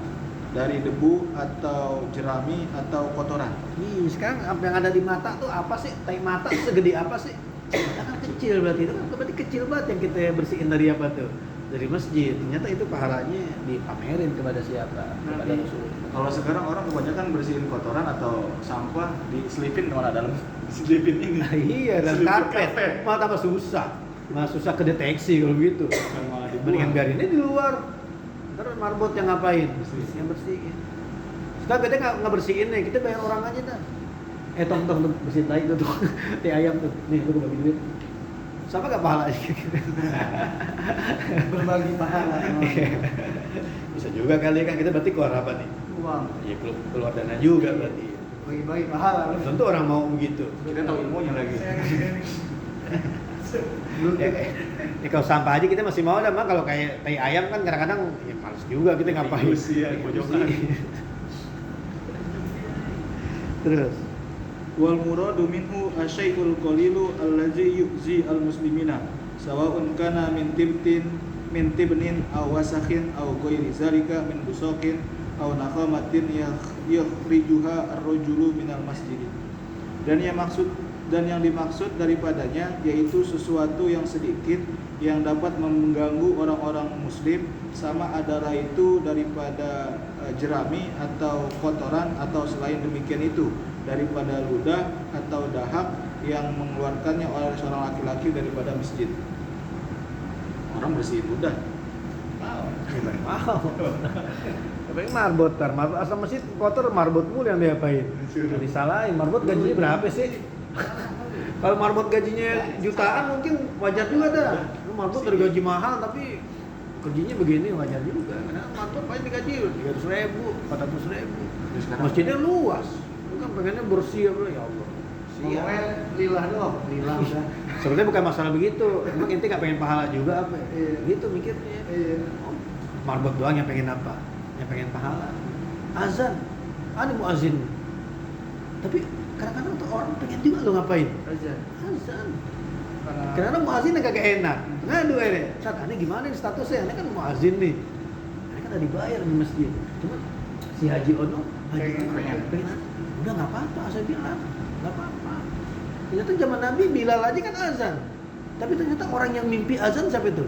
dari debu atau jerami atau kotoran. Nih, sekarang apa yang ada di mata tuh apa sih? Tai mata segede apa sih? Kan kecil berarti, itu kan berarti kecil banget yang kita bersihin dari apa tuh? Dari masjid. Ternyata itu pahalanya dipamerin kepada siapa? Kepada Rasul. Kalau sekarang orang kebanyakan bersihin kotoran atau sampah diselipin kemana dalam selipin ini. Nah, iya, dan Selipin karpet. Malah tambah susah. Malah susah kedeteksi kalau gitu. Sama dibuang. Mendingan biarinnya di luar. Ntar marbot yang ngapain? Yang bersihin. Sekarang kita nggak bersihin nih, kita bayar orang aja dah. Tong bersihin lagi tuh, teh ayam tuh. Nih, lu bagi duit. Sama gak pahala sih? Berbagi pahala. Bisa juga kali kan, kita berarti keluar apa nih? Uang. Ya keluar dana juga berarti. Bagi-bagi pahala. Tentu orang mau begitu. Kita tahu ilmunya lagi. Ya kalau sampah aja kita masih mau dah, mah kalau kayak tai ayam kan kadang-kadang ya males juga kita ngapain. Iya, pojokan. Terus Wal muradu minhu asyai'ul qalilu allazi yu'zi al-muslimina sawa'un kana min tibnin aw wasakhin aw ghairi zalika min busaqin aw naqamatin yukhrijuha ar-rajulu minal masjid. Dan yang dimaksud daripadanya yaitu sesuatu yang sedikit yang dapat mengganggu orang-orang muslim, sama adalah itu daripada jerami atau kotoran atau selain demikian itu, daripada ludah atau dahak yang mengeluarkannya oleh seorang laki-laki daripada masjid. Orang bersihin ludah. Wow. Tapi marbot asal masjid kotor marbot mulu yang diapain? Disalahin, marbot gajinya berapa sih? Kalau marbot gajinya jutaan mungkin wajar juga dah. Lu marbot dari gaji mahal tapi kerjanya begini wajar juga. Karena marbot paling digaji 300.000, 400.000. Masjidnya luas. Lu kan pengennya bersih apa ya Allah. Ngomongnya lillah doang, lillah udah. Sebenarnya bukan masalah begitu. Emang ente nggak pengen pahala juga apa? Iya. Gitu mikirnya. Iya. Oh, marbot doang yang pengen apa? Yang pengen pahala. Azan, ada muazin. Tapi kadang-kadang tuh orang pengen juga lo ngapain? Azan. Azan. Karena muazin kagak enak. Ngadu ini. Saat ini gimana nih statusnya? Ini kan muazin nih. Ini kan udah dibayar di masjid. Cuma si Haji Ono, pengen. Udah nggak apa-apa, saya bilang nggak apa-apa. Ternyata zaman Nabi Bilal aja kan azan. Tapi ternyata orang yang mimpi azan siapa itu?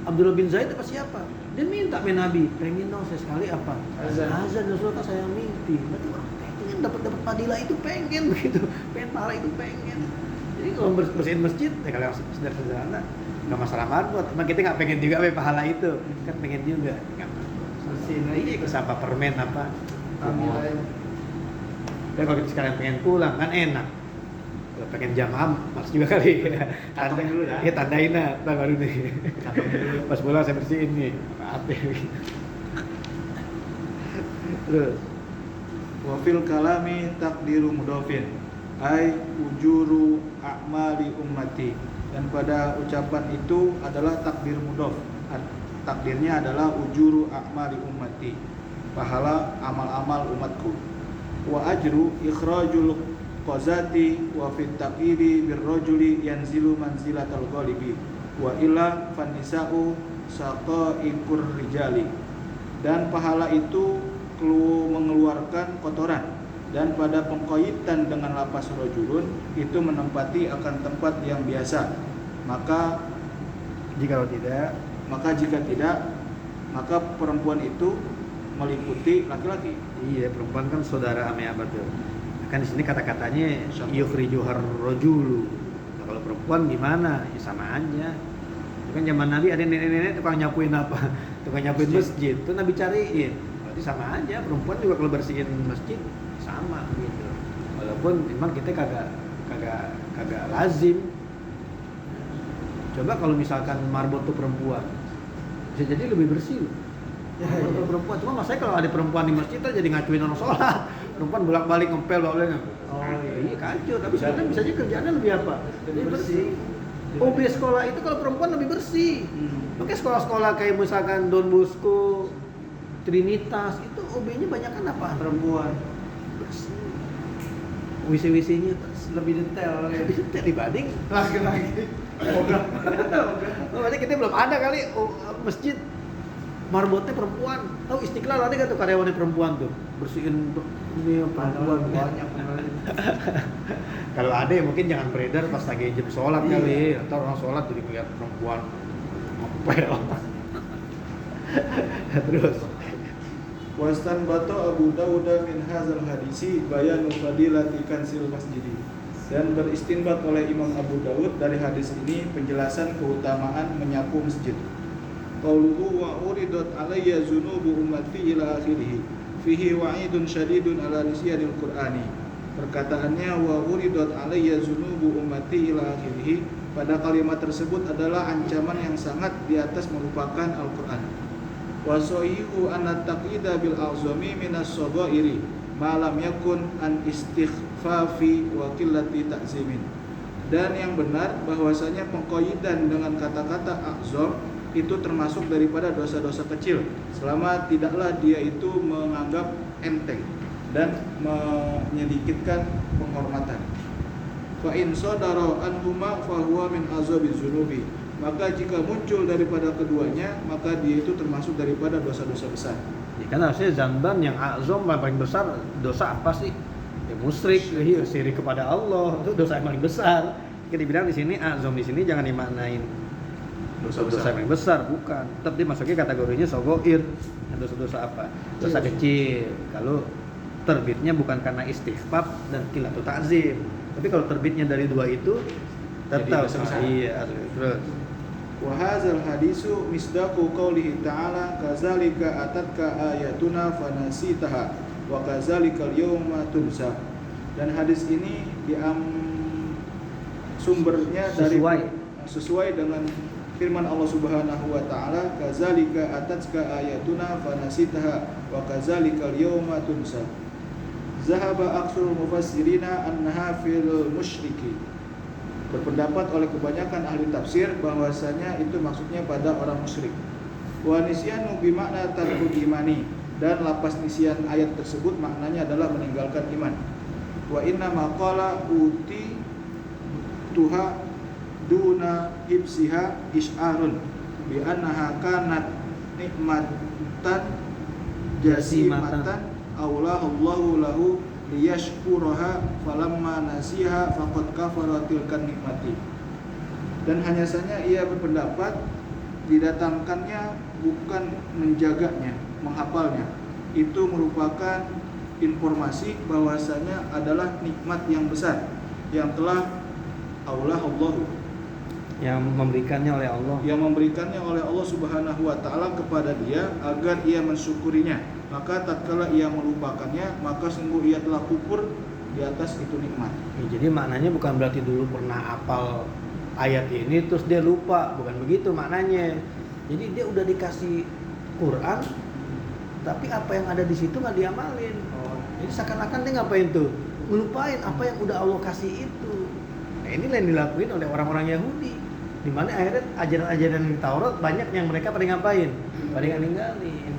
Abdullah bin Zaid apa siapa? Dia minta ke Nabi, pengen dong saya sekali apa? Azan Rasulullah saya mimpi. Berarti orang pengen dapat padilah itu pengen begitu, pengen pahala itu pengen. Jadi kalau bersihin masjid, ya kalau sederhana, nggak masalah marbot. Emang kita nggak pengen juga pahala itu, kan pengen juga. Bersihin aja Iya, sampah permen apa? Tambahin. Dan kalau kita sekalian pengen pulang kan enak. Kalau pengen jam males juga kali. Cantongin dulu ya. Iya tandain lah, baru nih. Cantongin dulu. Pas pulang saya bersihin nih. Maaf ya. Terus Wa fil kalami takdiru mudhafin ai ujuru a'mali ummati, dan pada ucapan itu adalah takdir mudhaf. Takdirnya adalah ujuru a'mali ummati, pahala amal-amal umatku. Wa ajru ikhrajul qazati wa fit taqidi birrajuli yanzilu manzilatal ghalibi wa illa fannisa'u saqaiqur rijali, dan pahala itu mengeluarkan kotoran, dan pada pengkoitan dengan lapas rojulun itu menempati akan tempat yang biasa. Maka jika tidak, maka perempuan itu meliputi laki-laki. iya perempuan kan saudara ame abad tuh. Kan di sini kata-katanya yukhrijuhar rajulu. Nah, kalau perempuan gimana? Ya sama aja. Itu kan zaman Nabi ada nenek-nenek tukang nyapuin apa? Tukang nyapuin masjid. Itu Nabi cariin. Berarti sama aja. Perempuan juga kalau bersihin masjid sama gitu. Walaupun memang kita kagak lazim. Coba kalau misalkan marbot tuh perempuan, bisa jadi lebih bersih loh. Kalau perempuan, cuma masalahnya kalau ada perempuan di masjid jadi ngacuin orang sholat. Perempuan bolak-balik ngepel bolaknya. Oh iya kacau, tapi sebenarnya bisa aja kerjaannya lebih apa? Lebih bersih. OB sekolah itu kalau perempuan lebih bersih. Makanya sekolah-sekolah kayak misalkan Don Bosco, Trinitas itu OB-nya banyak kan apa? Perempuan. Bersih. WC-WC-nya Lebih detail. lebih detail dibanding Laki-laki. Berarti kita belum ada kali masjid marbotnya perempuan. Tahu Istiqlal ada gak tuh karyawannya perempuan tuh bersihin ini perempuan Banyak. Kalau ada ya mungkin jangan beredar pas lagi jam sholat kali. Atau orang sholat jadi melihat perempuan ngepel. Terus Wastan bato Abu Dawud min hazal hadisi bayanu fadilati kansil masjidi, dan beristinbat oleh Imam Abu Dawud dari hadis ini penjelasan keutamaan menyapu masjid. Qauluhu wa uridat alayya zunubu ummati ila akhirih fihi wa'idun syadidun ala nisyanil qur'ani. Perkataannya wa uridat alayya zunubu ummati ila akhirih, pada kalimat tersebut adalah ancaman yang sangat di atas melupakan Al-Qur'an. Wa sahihu anna taqida bil a'zami minas saghairi ma lam yakun an istighfafi wa qillati ta'zimin. Dan yang benar bahwasanya pengqaidan dengan kata-kata a'zam itu termasuk daripada dosa-dosa kecil selama tidaklah dia itu menganggap enteng dan menyedikitkan penghormatan. Fa in sadara anhuma fa huwa min azabiz zunubi, maka jika muncul daripada keduanya maka dia itu termasuk daripada dosa-dosa besar. ya kan harusnya zamban yang azam paling besar dosa apa sih? Ya musyrik, syirik kepada Allah itu dosa yang paling besar. Kita bilang di sini azam, di sini jangan dimaknain dosa yang besar, bukan. Tetap dia masuknya kategorinya sogoir. Dosa-dosa apa? Dosa kecil. Kalau terbitnya bukan karena istighfar dan qilatu ta'zim. Tapi kalau terbitnya dari dua itu tetap iya. Terus Wa hadzal hadisu misdaqu qoulihi ta'ala kadzalika atatka ayatuna fanasitaha wa kadzalikal yawma tunsa. Dan hadis ini sumbernya dari sesuai dengan firman Allah Subhanahu wa taala kadzalika atatka ayatuna fanasitaha wa kadzalikal yawma tunsa. Zahaba aktsarul mufassirina annaha fil musyriki. Berpendapat oleh kebanyakan ahli tafsir bahwasanya itu maksudnya pada orang musyrik. Wa nisyanu bi makna tarkul imani, dan lapas nisyan ayat tersebut maknanya adalah meninggalkan iman. Wa inna maqala uti tuha duna hibsiha isyarun bi annaha kanat nikmatan jasimatan Allahu lahu liyashkuraha falamma nasiha faqad kafara tilkan nikmati. Dan hanya saja ia berpendapat didatangkannya bukan menjaganya, menghafalnya. Itu merupakan informasi bahwasanya adalah nikmat yang besar yang telah Allahu yang memberikannya oleh Allah. Yang memberikannya oleh Allah Subhanahu wa taala kepada dia agar ia mensyukurinya. Maka tatkala ia melupakannya, maka sungguh ia telah kufur di atas itu nikmat. Ya, jadi maknanya bukan berarti dulu pernah hafal ayat ini terus dia lupa, bukan begitu maknanya. Jadi dia udah dikasih Quran, tapi apa yang ada di situ nggak diamalin. Jadi seakan-akan dia ngapain tuh? Ngelupain apa yang udah Allah kasih itu. Nah, inilah yang dilakuin oleh orang-orang Yahudi. Di mana akhirnya ajaran-ajaran di Taurat banyak yang mereka pada ngapain? Pada ninggalin.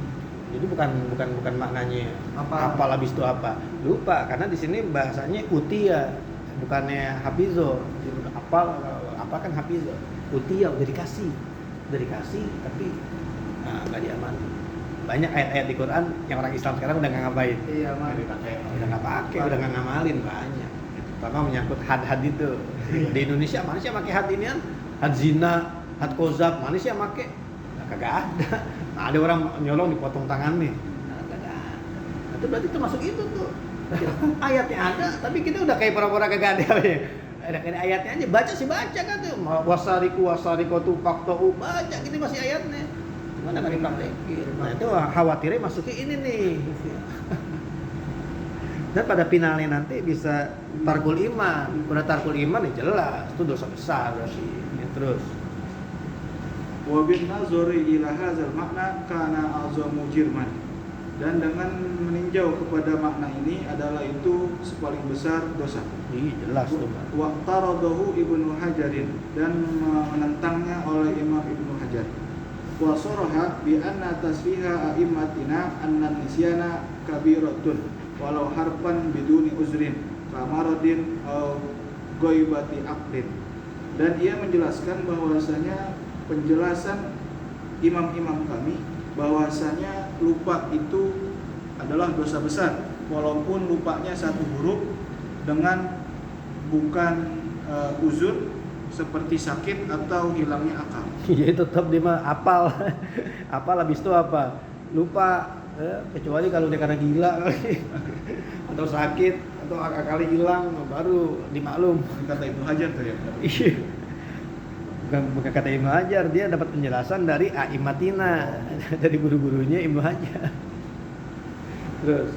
Jadi bukan maknanya apa habis itu apa. Lupa karena di sini bahasanya utia, bukannya hafizo. Apa kan hafizo? Utia udah dikasih tapi nggak diamalin. Banyak ayat-ayat di Quran yang orang Islam sekarang udah nggak ngapain. Iya, Udah nggak pakai, udah nggak ngamalin banyak. Pertama menyangkut had itu. Di Indonesia manusia pakai had ini kan, had zina, had kozab, manusia pakai kagak ada. Nah, ada orang nyolong dipotong tangan nih. Nah, kagak ada. Nah, itu berarti itu masuk itu tuh. Ayatnya ada, tapi kita udah kayak pura-pura kagak ada. Ada kayak ayatnya aja, baca kan tuh. Wasarikotu faktou, baca gitu masih ayatnya. Mana kan dipraktekin. Nah, itu khawatirnya masuknya ini nih. Dan pada finalnya nanti bisa tarkul iman. Udah tarkul iman ya jelas, itu dosa besar berarti. Ya, terus Wa bin nazari ila hadzal makna kana azamu jirman. Dan dengan meninjau kepada makna ini adalah itu sepaling besar dosa. iya jelas tuh. Wa taradahu Ibnu Hajarin, dan menentangnya oleh Imam Ibnu Hajar. Wa saraha bi anna tasfiha a'immatina anna nisyana kabiratun walau harfan biduni uzrin kamaradin au ghaibati aqlin. Dan ia menjelaskan bahwasanya penjelasan imam-imam kami bahwasanya lupa itu adalah dosa besar walaupun lupanya satu huruf dengan bukan uzur seperti sakit atau hilangnya akal. Iya tetap dia mah apal habis itu apa lupa kecuali kalau dia karena gila kali atau sakit atau akalnya hilang baru dimaklum. Kata Ibnu Hajar tuh ya. Iya. Bukan kata Ibnu Hajar, dia dapat penjelasan dari a'immatina, dari guru-gurunya Ibnu Hajar. Terus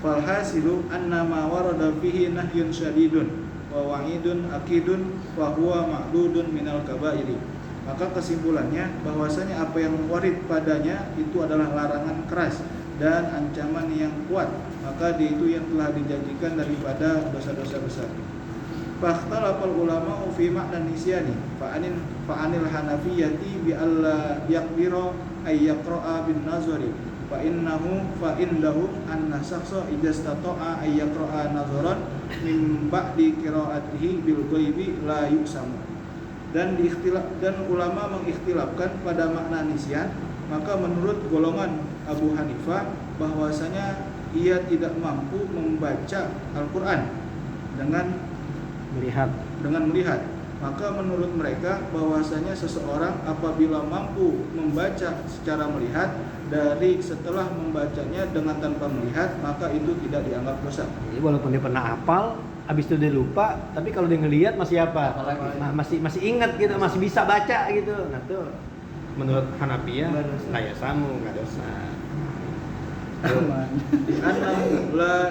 Falhasilu anna ma warada fihi nahyun syadidun wa wa'idun akidun wa huwa ma'dudun minal kabairi. Maka kesimpulannya bahwasanya apa yang warid padanya itu adalah larangan keras dan ancaman yang kuat, maka dia itu yang telah dijanjikan daripada dosa-dosa besar. Fakhtalafal ulama fi ma'na nisyani fa'anil hanafiyyati bi alla yaqdira ay yaqra'a bin nazari fa indahum anna shakhsa idza istata'a ay yaqra'a nazaran min ba'di qira'atihi bil ghaibi la yusamu. Dan ulama mengikhtilafkan pada makna nisyan, maka menurut golongan Abu Hanifah bahwasanya ia tidak mampu membaca Al-Qur'an dengan melihat Maka menurut mereka bahwasanya seseorang apabila mampu membaca secara melihat dari setelah membacanya dengan tanpa melihat, maka itu tidak dianggap dosa. Jadi walaupun dia pernah hafal, habis itu dia lupa, tapi kalau dia ngelihat masih apa? Masih ingat gitu, masih bisa baca gitu. Nah tuh menurut Hanafiyah kayak samu nggak dosa.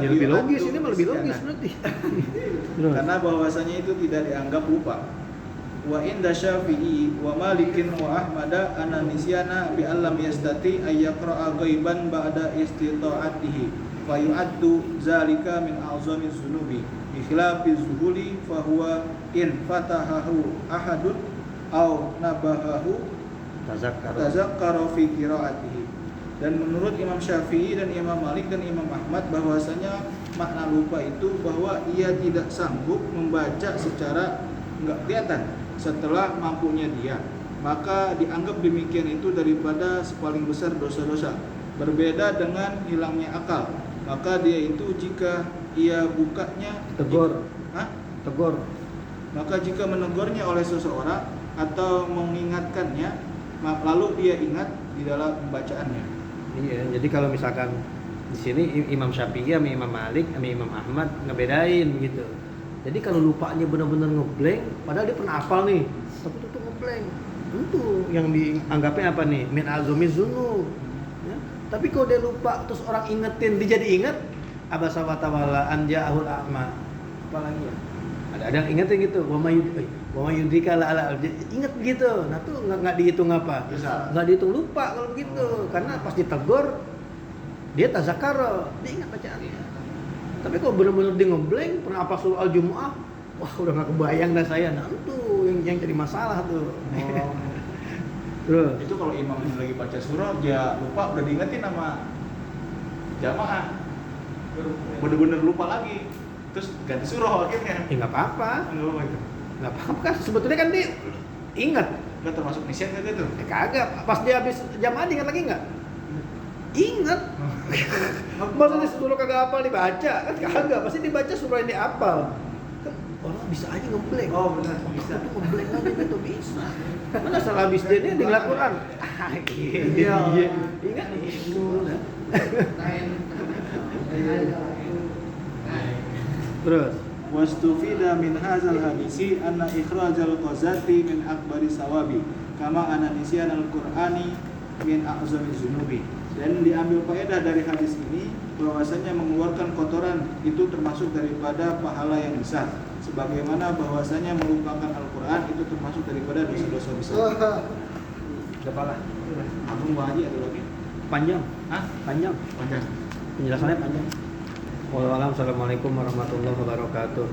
Ya, lebih logis, ini malah lebih logis berarti. Karena bahwasanya itu tidak dianggap lupa. Wa inda Syafi'i wa Malikin wa Ahmada anna nisyana bi allam yastati ay yaqra'a ghaiban ba'da istita'atihi fa yu'addu zalika min a'zami dzunubi bi khilafi zuhuli fa huwa in fatahahu ahadun aw nabahahu tazakkara fi qira'atihi. Dan menurut Imam Syafi'i dan Imam Malik dan Imam Ahmad bahwasanya makna lupa itu bahwa ia tidak sanggup membaca secara enggak kelihatan setelah mampunya dia, maka dianggap demikian itu daripada sepaling besar dosa-dosa. Berbeda dengan hilangnya akal, maka dia itu jika ia bukanya Tegur. tegur, maka jika menegurnya oleh seseorang atau mengingatkannya, lalu dia ingat di dalam pembacaannya. Iya, jadi kalau misalkan di sini Imam Syafi'i sama Imam Malik sama Imam Ahmad ngebedain gitu. Jadi kalau lupanya benar-benar ngeblank, padahal dia pernah hafal nih, tapi itu ngeblank. Itu yang dianggapnya apa nih? Min azumi dzunub. Ya? Tapi kalau dia lupa terus orang ingetin, dia jadi inget abasa wa tawalla anja'ahul a'ma. Apalagi ya? Ada yang ingetin gitu, wa mayyudrika la inget gitu. Nah tuh enggak dihitung apa? Enggak dihitung lupa kalau begitu. Karena pas ditegur dia tazakkara, dia ingat bacaannya. Tapi kalau benar-benar dia ngeblank, pernah apa surah Al-Jumu'ah, wah udah nggak kebayang dah saya. Nah itu yang jadi masalah tuh. Terus Itu kalau imam lagi baca surah dia lupa, udah diingetin sama jamaah, bener-bener lupa lagi, terus ganti surah akhirnya. ya nggak apa-apa, nggak apa-apa kan sebetulnya kan dia ingat. Nggak termasuk nisyan nggak gitu? Ya kagak, pas dia habis jamaah ingat lagi nggak? Ingat. Maksudnya surah kagak hafal dibaca kan kagak, pasti dibaca surah yang dihafal. Kan orang bisa aja ngeblank. Oh benar bisa. Itu ngeblank aja gitu bisa. Mana salah habis dia nih di Al-Qur'an. Iya. Ingat itu. Terus Wastufida min hadzal hadisi anna ikhrajal qazati min akbari sawabi kama anna nisyan al-Qur'ani min a'zami dzunubi. Dan diambil faedah dari hadis ini bahwasanya mengeluarkan kotoran itu termasuk daripada pahala yang besar, sebagaimana bahwasanya melupakan Al-Qur'an itu termasuk daripada dosa-dosa besar. kepala Agung Haji ada lagi? panjang. Hah? Panjang. Panjang. Penjelasannya panjang. Wassalamualaikum warahmatullahi wabarakatuh.